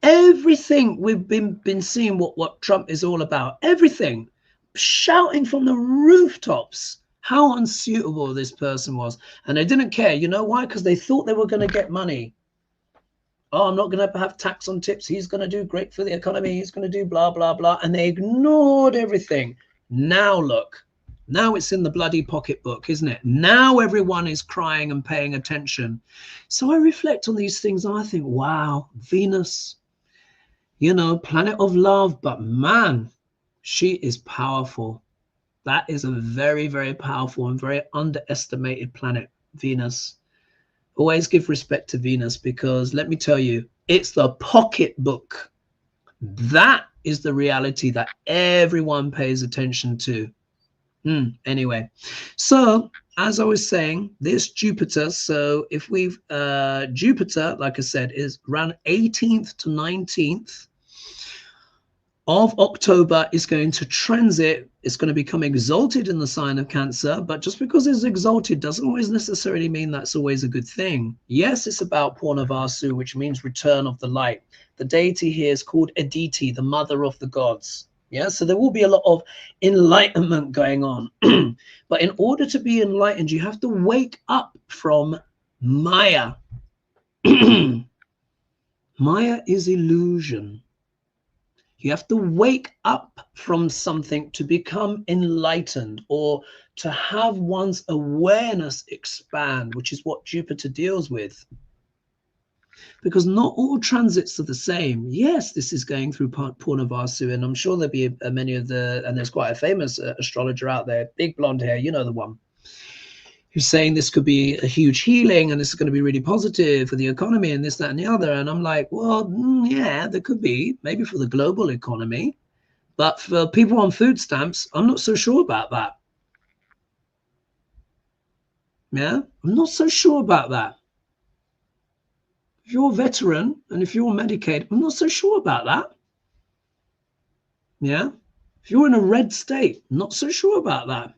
Everything we've been seeing what Trump is all about, everything, shouting from the rooftops how unsuitable this person was. And they didn't care. You know why? Because they thought they were going to get money. Oh, I'm not going to have tax on tips. He's going to do great for the economy. He's going to do blah, blah, blah. And they ignored everything. Now look, now it's in the bloody pocketbook, isn't it? Now everyone is crying and paying attention. So I reflect on these things and I think, wow, Venus, you know, planet of love, but man, she is powerful. That is a very, very powerful and very underestimated planet, Venus. Always give respect to Venus, because let me tell you, it's the pocketbook. That is the reality that everyone pays attention to. Anyway, so as I was saying, this Jupiter, so if we've Jupiter, like I said, is around 18th to 19th of October is going to transit. It's going to become exalted in the sign of Cancer, but just because it's exalted doesn't always necessarily mean that's always a good thing. Yes, it's about Purnavasu, which means return of the light. The deity here is called Aditi, the mother of the gods. Yeah, so there will be a lot of enlightenment going on. But in order to be enlightened, you have to wake up from Maya. Maya is illusion. You have to wake up from something to become enlightened, or to have one's awareness expand, which is what Jupiter deals with. Because not all transits are the same. Yes, this is going through Purnavasu, and I'm sure there'll be many of the, and there's quite a famous astrologer out there, big blonde hair, you know the one, who's saying this could be a huge healing and this is going to be really positive for the economy and this, that, and the other. And I'm like, well, yeah, there could be, maybe for the global economy, but for people on food stamps, I'm not so sure about that. Yeah, I'm not so sure about that. If you're a veteran and if you're Medicaid, I'm not so sure about that. Yeah, if you're in a red state, not so sure about that.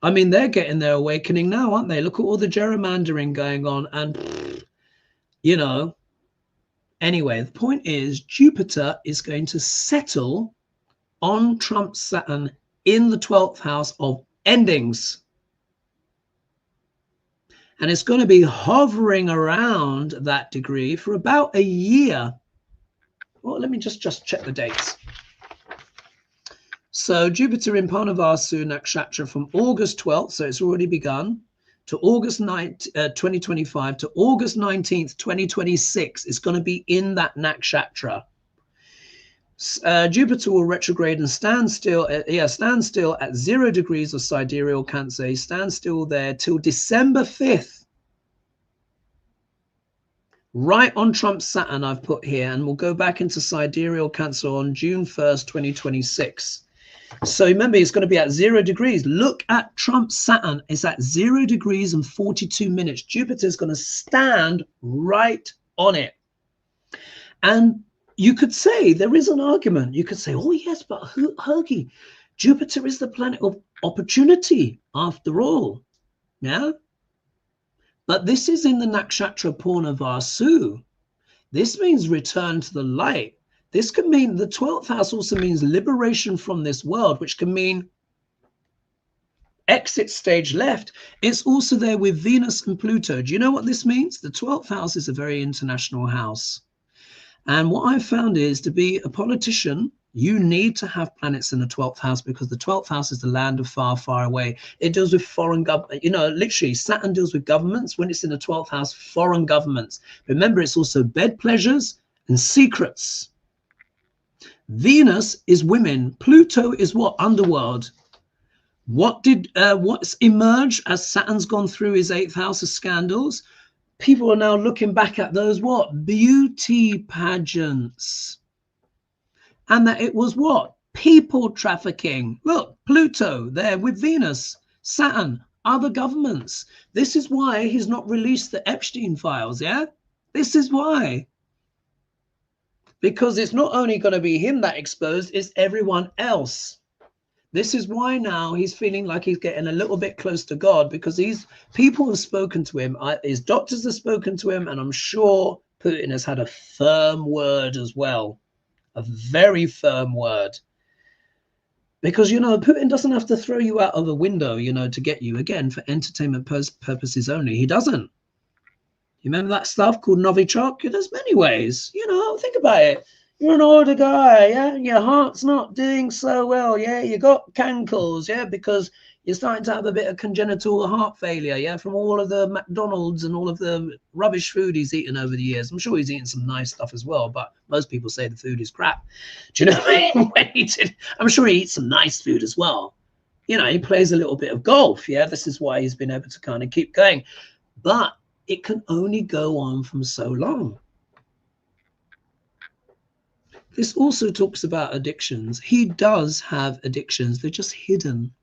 I mean, they're getting their awakening now, aren't they? Look at all the gerrymandering going on. And, you know, anyway, the point is Jupiter is going to settle on Trump Saturn in the 12th house of endings. And it's going to be hovering around that degree for about a year. Well, let me just check the dates. So Jupiter in Purnavasu Nakshatra from August 12th, so it's already begun, to August 9th, 2025, to August 19th, 2026. It's going to be in that Nakshatra. Jupiter will retrograde and stand still at 0 degrees of sidereal Cancer. Stand still there till December 5th. Right on Trump's Saturn, I've put here, and we'll go back into sidereal Cancer on June 1st, 2026. So remember, it's going to be at 0 degrees. Look at Trump's Saturn. It's at 0 degrees and 42 minutes. Jupiter's going to stand right on it. And you could say, there is an argument. You could say, oh, yes, but Hergy, Jupiter is the planet of opportunity after all. Yeah. But this is in the Nakshatra Purnavasu. This means return to the light. This could mean the 12th house also means liberation from this world, which can mean exit stage left. It's also there with Venus and Pluto. Do you know what this means? The 12th house is a very international house. And what I've found is, to be a politician, you need to have planets in the 12th house, because the 12th house is the land of far, far away. It deals with foreign government. You know, literally, Saturn deals with governments. When it's in the 12th house, foreign governments. Remember, it's also bed pleasures and secrets. Venus is women. Pluto is what? Underworld. What's emerged as Saturn's gone through his 8th house of scandals? People are now looking back at those what? Beauty pageants. And that it was what? People trafficking. Look, Pluto there with Venus, Saturn, other governments. This is why he's not released the Epstein files, yeah? This is why. Because it's not only going to be him that exposed, it's everyone else. This is why now he's feeling like he's getting a little bit close to God, because people have spoken to him. His doctors have spoken to him, and I'm sure Putin has had a firm word as well, a very firm word. Because, you know, Putin doesn't have to throw you out of a window, you know, to get you, again, for entertainment purposes only. He doesn't. You remember that stuff called Novichok? There's many ways, you know, think about it. You're an older guy, yeah? Your heart's not doing so well, yeah? You got cankles, yeah? Because you're starting to have a bit of congenital heart failure, yeah? From all of the McDonald's and all of the rubbish food he's eaten over the years. I'm sure he's eaten some nice stuff as well, but most people say the food is crap. Do you know what I mean? I'm sure he eats some nice food as well. You know, he plays a little bit of golf, yeah? This is why he's been able to kind of keep going. But it can only go on from so long. This also talks about addictions. He does have addictions. They're just hidden.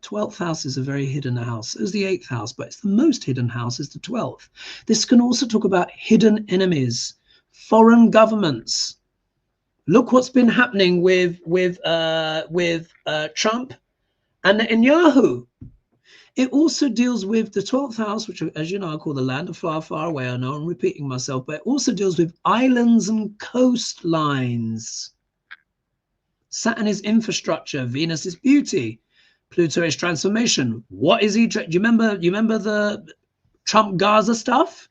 12th house is a very hidden house. It's the 8th house, but it's the most hidden house is the 12th. This can also talk about hidden enemies, foreign governments. Look what's been happening with Trump and Netanyahu. It also deals with the 12th house, which, as you know, I call the land of far, far away. I know I'm repeating myself, but it also deals with islands and coastlines. Saturn is infrastructure. Venus is beauty. Pluto is transformation. What is he? Do you remember the Trump Gaza stuff,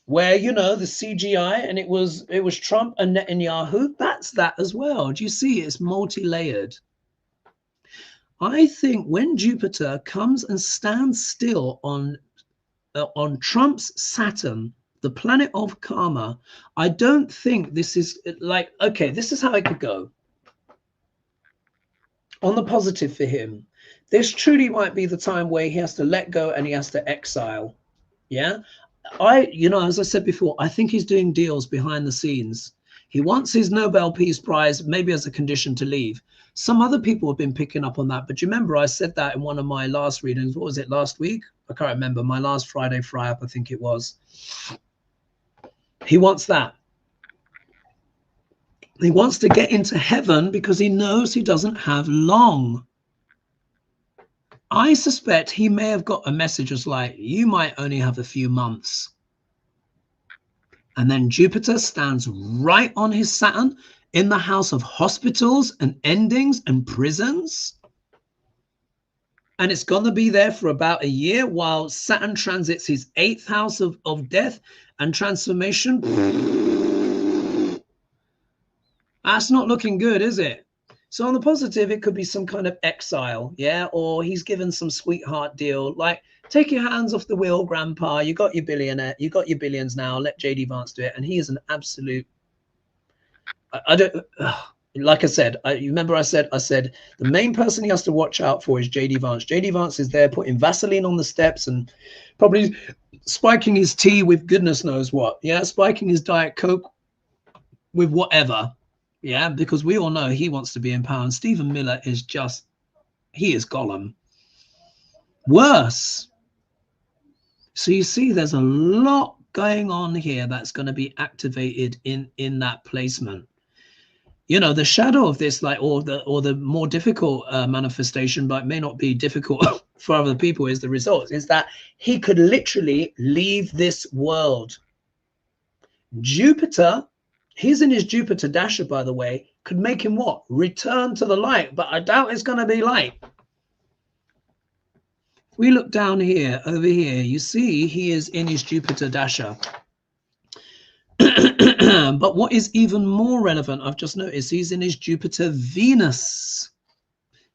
where, you know, the CGI, and it was Trump and Netanyahu? That's that as well. Do you see? It's multi-layered. I think when Jupiter comes and stands still on Trump's Saturn, the planet of karma, I don't think this is like, okay, this is how it could go. On the positive for him, this truly might be the time where he has to let go and he has to exile. Yeah. You know, as I said before, I think he's doing deals behind the scenes. He wants his Nobel Peace Prize, maybe as a condition to leave. Some other people have been picking up on that. But you remember I said that in one of my last readings. What was it, last week? I can't remember. My last Friday fry-up, I think it was. He wants that. He wants to get into heaven because he knows he doesn't have long. I suspect he may have got a message as like, you might only have a few months. And then Jupiter stands right on his Saturn. in the house of hospitals and endings and prisons. And it's going to be there for about a year while Saturn transits his 8th house of death and transformation. That's not looking good, is it? So on the positive, it could be some kind of exile, yeah? Or he's given some sweetheart deal, like, take your hands off the wheel, Grandpa. You got your billionaire, you got your billions now. Let JD Vance do it. And he is an absolute, I don't, like I said, you remember I said the main person he has to watch out for is JD Vance. JD Vance is there putting Vaseline on the steps and probably spiking his tea with goodness knows what. Yeah, spiking his Diet Coke with whatever. Yeah, because we all know he wants to be in power. And Stephen Miller is just, he is Gollum. Worse. So you see, there's a lot going on here that's going to be activated in that placement. You know, the shadow of this, like, or the more difficult manifestation, but may not be difficult for other people, is the result, is that he could literally leave this world. Jupiter, he's in his Jupiter dasher, by the way, could make him what? Return to the light, but I doubt it's going to be light. If we look down here, over here, you see he is in his Jupiter dasher. But what is even more relevant, I've just noticed, he's in his Jupiter Venus.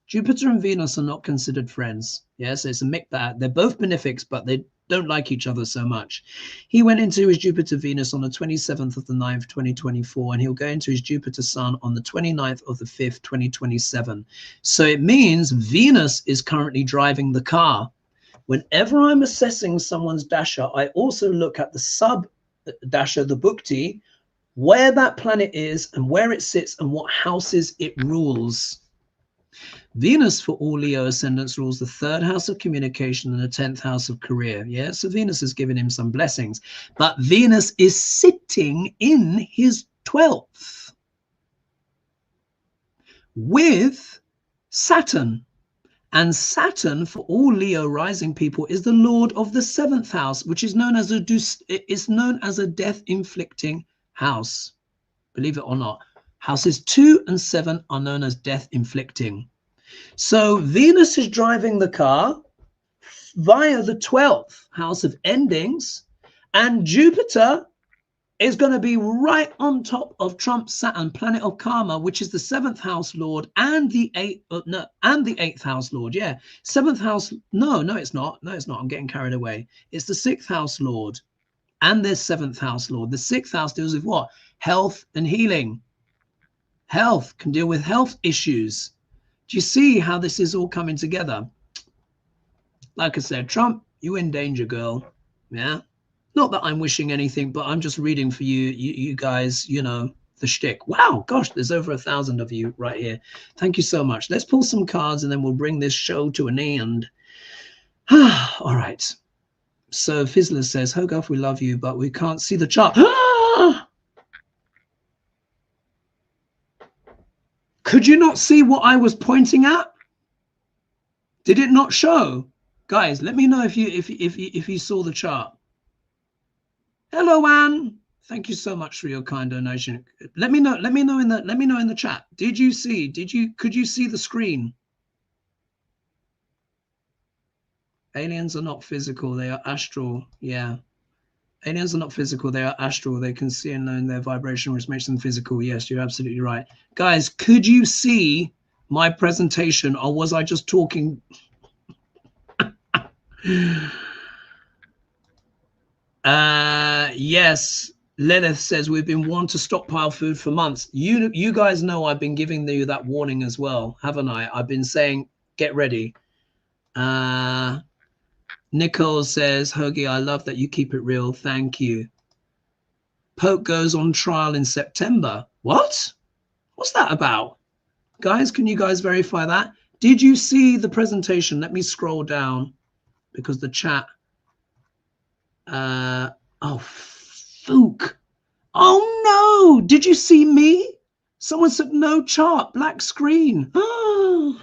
Jupiter and Venus are not considered friends. Yes, it's a mixed bag. They're both benefics, but they don't like each other so much. He went into his Jupiter Venus on the 27th of the 9th, 2024, and he'll go into his Jupiter Sun on the 29th of the 5th, 2027. So it means Venus is currently driving the car. Whenever I'm assessing someone's dasher, I also look at the sub dasher, the Bukti, where that planet is and where it sits and what houses it rules. Venus, for all Leo ascendants, rules the 3rd house of communication and the 10th house of career. Yeah, so Venus has given him some blessings, but Venus is sitting in his 12th with Saturn. And Saturn, for all Leo rising people, is the lord of the 7th house, which is known as a death-inflicting house. Believe it or not, houses 2 and 7 are known as death-inflicting. So Venus is driving the car via the 12th house of endings, and Jupiter is going to be right on top of Trump Saturn, planet of karma, which is the 7th house lord and the 8th house lord. Yeah, 7th house. No, it's not. No, it's not. I'm getting carried away. It's the 6th house lord and the 7th house lord. The 6th house deals with what? Health and healing. Health can deal with health issues. Do you see how this is all coming together? Like I said, Trump, you in danger, girl. Yeah. Not that I'm wishing anything, but I'm just reading for you guys, you know, the shtick. Wow, gosh, there's over 1,000 of you right here. Thank you so much. Let's pull some cards and then we'll bring this show to an end. All right. So Fizzler says, Hogarth, we love you, but we can't see the chart. Could you not see what I was pointing at? Did it not show? Guys, let me know if you saw the chart. Hello, Anne. Thank you so much for your kind donation. Let me know in the chat. Could you see the screen? Aliens are not physical, they are astral. Yeah. Aliens are not physical, they are astral. They can see and learn their vibration, which makes them physical. Yes, you're absolutely right. Guys, could you see my presentation, or was I just talking? Yes, Lilith says we've been warned to stockpile food for months. You guys know I've been giving you that warning as well, haven't I? I've been saying get ready. Nicole says, Hoagie, I love that you keep it real. Thank you. Pope goes on trial in September. What? What's that about? Guys, can you guys verify that? Did you see the presentation? Let me scroll down because the chat. Oh, Fook. Oh, no. Did you see me? Someone said no chart, black screen. Oh,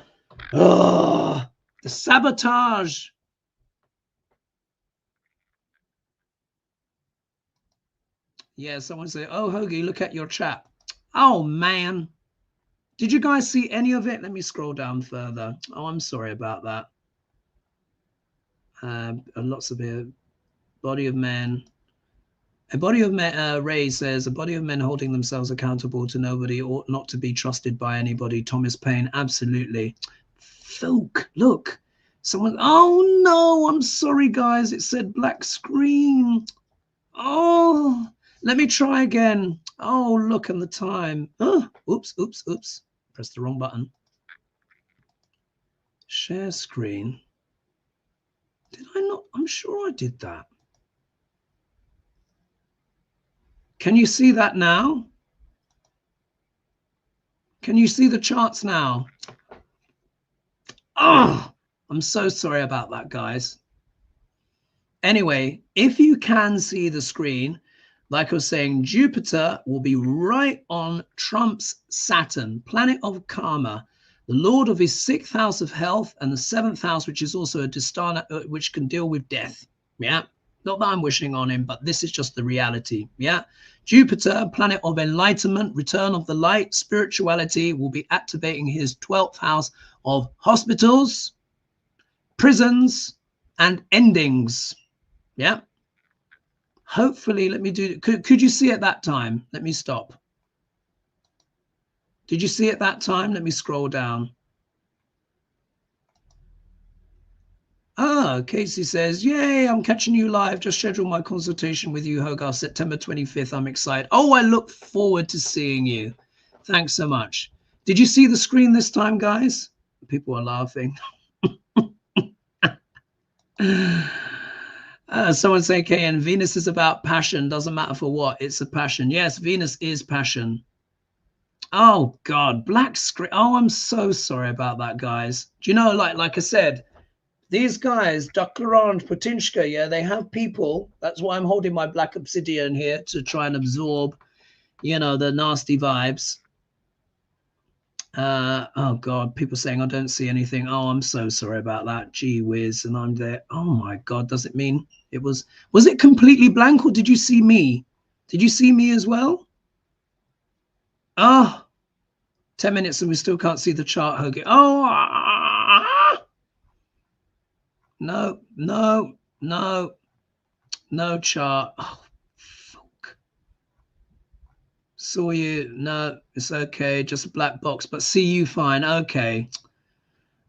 the sabotage. Yeah, someone say, oh, Hoagie, look at your chat. Oh, man. Did you guys see any of it? Let me scroll down further. Oh, I'm sorry about that. Lots of it. Body of men. A body of men, Ray says, a body of men holding themselves accountable to nobody ought not to be trusted by anybody. Thomas Paine, absolutely. Folk, look. Someone, oh no, I'm sorry, guys. It said black screen. Oh, let me try again. Oh, look at the time. Oh, oops. Pressed the wrong button. Share screen. Did I not? I'm sure I did that. Can you see that now? Can you see the charts now? Oh, I'm so sorry about that, guys. Anyway, if you can see the screen, like I was saying, Jupiter will be right on Trump's Saturn, planet of karma, the lord of his 6th house of health and the 7th house, which is also a Distana, which can deal with death. Yeah. Not that I'm wishing on him, but this is just the reality. Yeah. Jupiter, planet of enlightenment, return of the light, spirituality, will be activating his 12th house of hospitals, prisons, and endings. Yeah. Hopefully, let me do. Could you see at that time? Let me stop. Did you see at that time? Let me scroll down. Ah, Casey says, yay, I'm catching you live. Just scheduled my consultation with you, Hogarth, September 25th. I'm excited. Oh, I look forward to seeing you. Thanks so much. Did you see the screen this time, guys? People are laughing. Someone say, KN, Venus is about passion. Doesn't matter for what. It's a passion. Yes, Venus is passion. Oh, God. Black screen. Oh, I'm so sorry about that, guys. Do you know, like I said, these guys, Ducklerange, Putinshka, yeah, they have people. That's why I'm holding my black obsidian here to try and absorb, you know, the nasty vibes. Oh God, people saying I don't see anything. Oh, I'm so sorry about that. Gee whiz, and I'm there. Oh my God, does it mean it was it completely blank, or did you see me? Did you see me as well? Oh, 10 minutes and we still can't see the chart, Hoagie. Oh, no chart. Oh, fuck. Saw you. No, it's okay. Just a black box, but see you fine. Okay.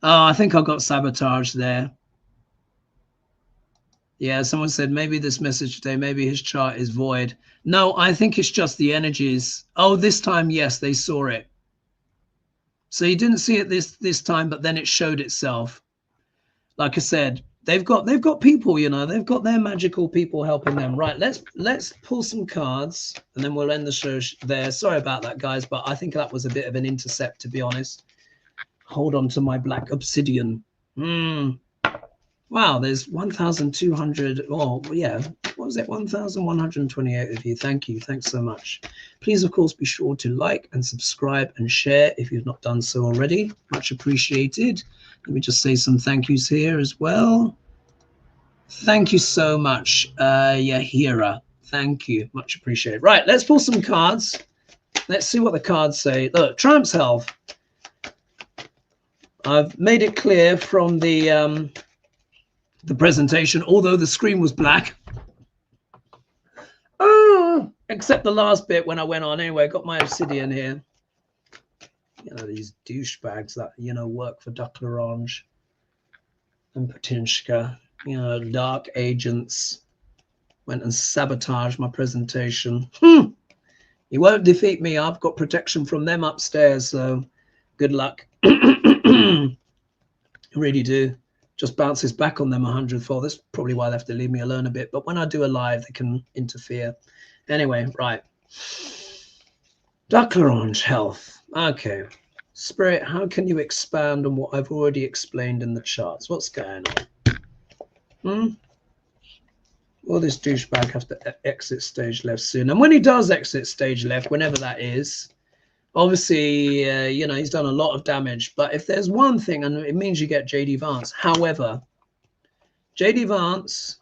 Oh, I think I got sabotaged there. Yeah, someone said maybe this message today, maybe his chart is void. No, I think it's just the energies. Oh, this time, yes, they saw it. So you didn't see it this time, but then it showed itself. Like I said, they've got people, you know, they've got their magical people helping them. Right, let's pull some cards and then we'll end the show there. Sorry about that, guys, but I think that was a bit of an intercept, to be honest. Hold on to my black obsidian. Wow, there's 1,200. Oh, yeah. What was it? 1,128 of you. Thank you. Thanks so much. Please, of course, be sure to like and subscribe and share if you've not done so already. Much appreciated. Let me just say some thank yous here as well. Thank you so much, Yahira. Thank you. Much appreciated. Right, let's pull some cards. Let's see what the cards say. Look, Trump's health. I've made it clear from the presentation, although the screen was black. Oh, except the last bit when I went on. Anyway, I got my obsidian here. You know, these douchebags that, you know, work for Ducklerange and Putinshka, you know, dark agents, went and sabotaged my presentation. You won't defeat me. I've got protection from them upstairs, so good luck. I really do. Just bounces back on them 100-fold. That's probably why they have to leave me alone a bit. But when I do a live, they can interfere. Anyway, right. Ducklerange health. Okay. Spirit, how can you expand on what I've already explained in the charts? What's going on? Will this douchebag have to exit stage left soon? And when he does exit stage left, whenever that is, obviously, you know, he's done a lot of damage. But if there's one thing, and it means you get J.D. Vance. However, J.D. Vance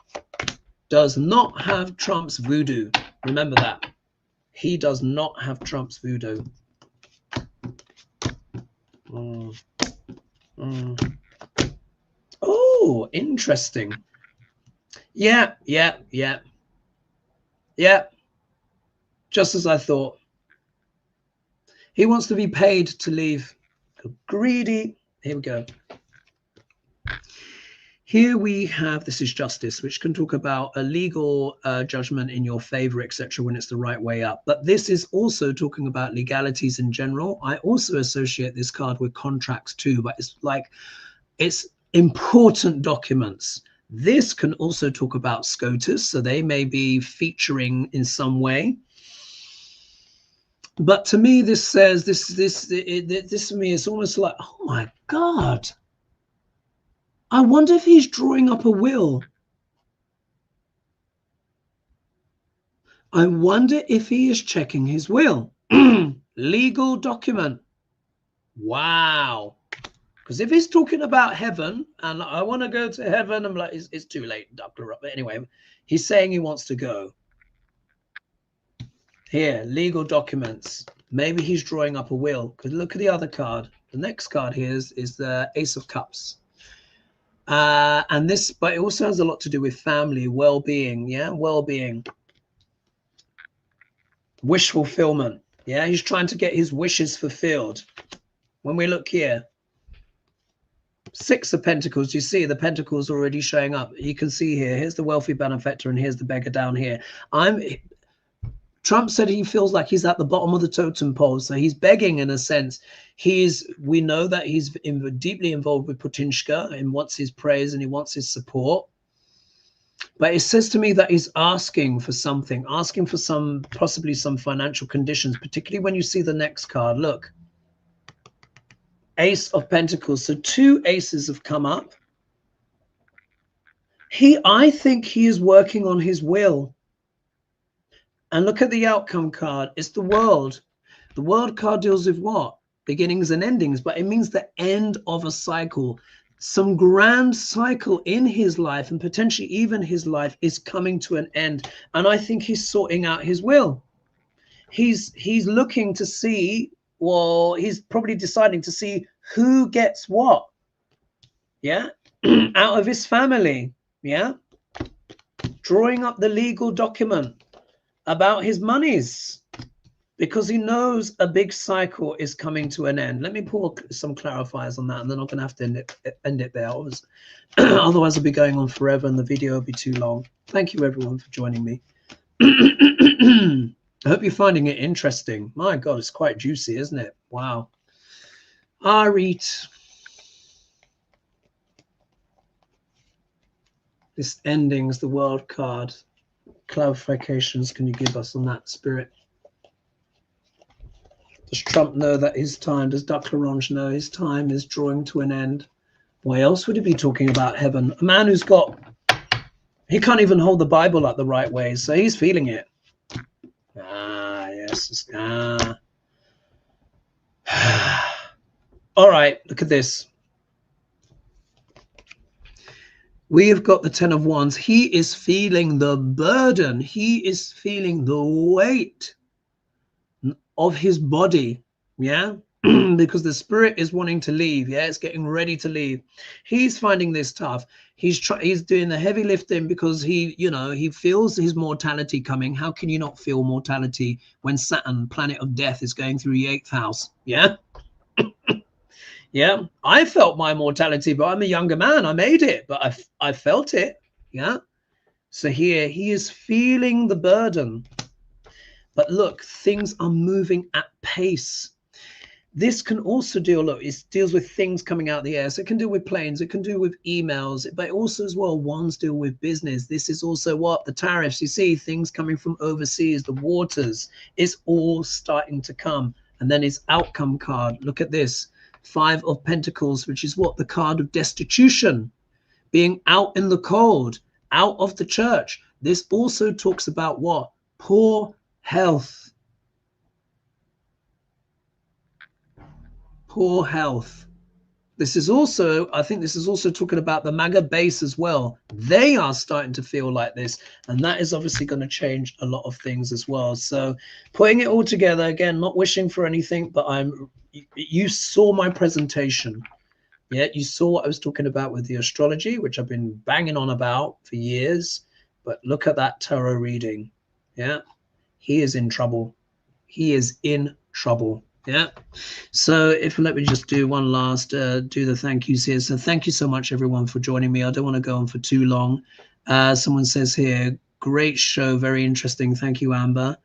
does not have Trump's voodoo. Remember that. He does not have Trump's voodoo. Oh, interesting. Yeah. Just as I thought. He wants to be paid to leave. Greedy. Here we go. Here we have, this is justice, which can talk about a legal judgment in your favor, etc., when it's the right way up. But this is also talking about legalities in general. I also associate this card with contracts too, but it's like, it's important documents. This can also talk about SCOTUS, so they may be featuring in some way. But to me, this says, this to me is almost like, oh my God. I wonder if he's drawing up a will. I wonder if he is checking his will. Legal document. Wow. Because if he's talking about heaven, and I want to go to heaven, I'm like, it's too late, Duckler up. But anyway, he's saying he wants to go. Here, legal documents. Maybe he's drawing up a will. Because look at the other card. The next card here is the Ace of Cups. And this, but it also has a lot to do with family, well-being. Yeah, well-being. Wish fulfillment. Yeah, he's trying to get his wishes fulfilled. When we look here, Six of Pentacles, you see the Pentacles already showing up. You can see here, here's the wealthy benefactor and here's the beggar down here. Trump said he feels like he's at the bottom of the totem pole. So he's begging in a sense. We know that he's deeply involved with Putinshka and wants his praise and he wants his support. But it says to me that he's asking for something, asking for possibly some financial conditions, particularly when you see the next card. Look, Ace of Pentacles. So two aces have come up. I think he is working on his will. And look at the outcome card. It's the World. The World card deals with what? Beginnings and endings, but it means the end of a cycle. Some grand cycle in his life and potentially even his life is coming to an end. And I think he's sorting out his will. He's looking to see, well, he's probably deciding to see who gets what. Yeah. Out of his family. Yeah. Drawing up the legal document about his monies, because he knows a big cycle is coming to an end. Let me pull some clarifiers on that, and then I'm going to have to end it there. Otherwise, I'll be going on forever, and the video will be too long. Thank you, everyone, for joining me. I hope you're finding it interesting. My God, it's quite juicy, isn't it? Wow. Arit. This endings, the World card. Clarifications can you give us on that, Spirit? Does Trump know that his time, does Duck Larange know his time is drawing to an end? Why else would he be talking about heaven? A man who's he can't even hold the Bible up the right way, so he's feeling it. Ah, yes. All right, look at this. We have got the Ten of Wands. He is feeling the burden. He is feeling the weight of his body. Yeah. Because the spirit is wanting to leave. Yeah. It's getting ready to leave. He's finding this tough. He's doing the heavy lifting because he feels his mortality coming. How can you not feel mortality when Saturn, planet of death, is going through the 8th house? Yeah. Yeah, I felt my mortality, but I'm a younger man. I made it, but I felt it. Yeah. So here he is feeling the burden. But look, things are moving at pace. This can also it deals with things coming out of the air. So it can deal with planes, it can deal with emails, but also as well, wands deal with business. This is also what the tariffs, you see, things coming from overseas, the waters, is all starting to come. And then his outcome card, look at this. 5 of Pentacles, which is what? The card of destitution, being out in the cold, out of the church. This also talks about what? Poor health. Poor health. This is also, I think this is also talking about the MAGA base as well. They are starting to feel like this, and that is obviously going to change a lot of things as well. So putting it all together, again, not wishing for anything, but you saw my presentation. Yeah, you saw what I was talking about with the astrology, which I've been banging on about for years. But look at that tarot reading. Yeah, he is in trouble. He is in trouble. Yeah. So if let me just do one last do the thank yous here. So thank you so much everyone for joining me. I don't want to go on for too long. Someone says here, great show, very interesting. Thank you, Amber.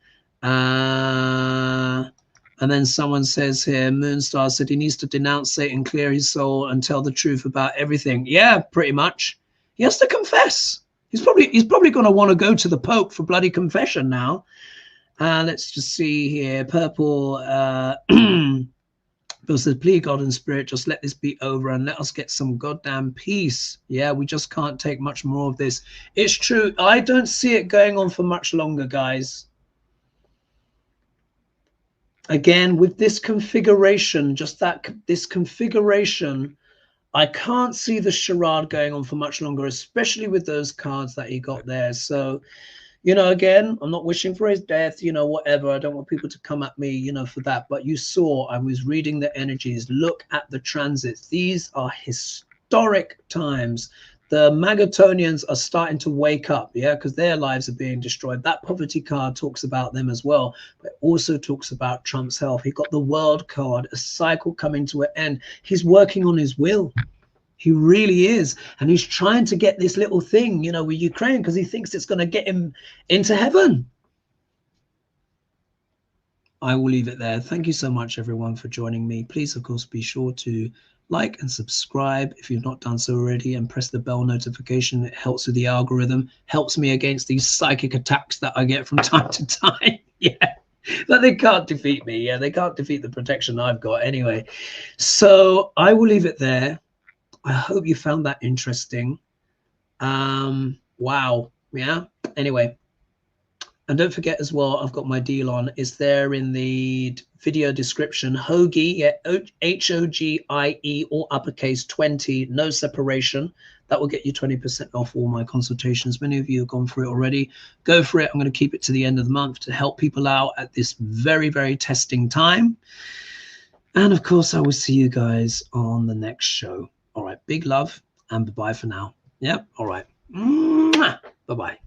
And then someone says here, Moonstar said he needs to denounce Satan, clear his soul, and tell the truth about everything. Yeah, pretty much. He has to confess. He's probably going to want to go to the Pope for bloody confession now. Let's just see here. Purple Bill says, please God and spirit, just let this be over and let us get some goddamn peace. Yeah, we just can't take much more of this. It's true. I don't see it going on for much longer, guys. Again, with this configuration, this configuration, I can't see the charade going on for much longer, especially with those cards that he got there. So, you know, again, I'm not wishing for his death, you know, whatever. I don't want people to come at me, you know, for that. But you saw, I was reading the energies. Look at the transits. These are historic times. The Magatonians are starting to wake up, yeah, because their lives are being destroyed. That poverty card talks about them as well, but it also talks about Trump's health. He got the world card, a cycle coming to an end. He's working on his will. He really is. And he's trying to get this little thing, you know, with Ukraine, because he thinks it's going to get him into heaven. I will leave it there. Thank you so much, everyone, for joining me. Please, of course, be sure to like and subscribe if you've not done so already, and press the bell notification. It helps with the algorithm, helps me against these psychic attacks that I get from time to time. Yeah, but they can't defeat me. Yeah, they can't defeat the protection I've got anyway. So I will leave it there. I hope you found that interesting. Wow. Yeah. Anyway, and don't forget as well, I've got my deal on. It's there in the video description. Hogie, yeah, H-O-G-I-E, all uppercase 20, no separation. That will get you 20% off all my consultations. Many of you have gone through it already. Go for it. I'm going to keep it to the end of the month to help people out at this very, very testing time. And of course, I will see you guys on the next show. All right, big love and bye-bye for now. Yep, all right. Bye-bye.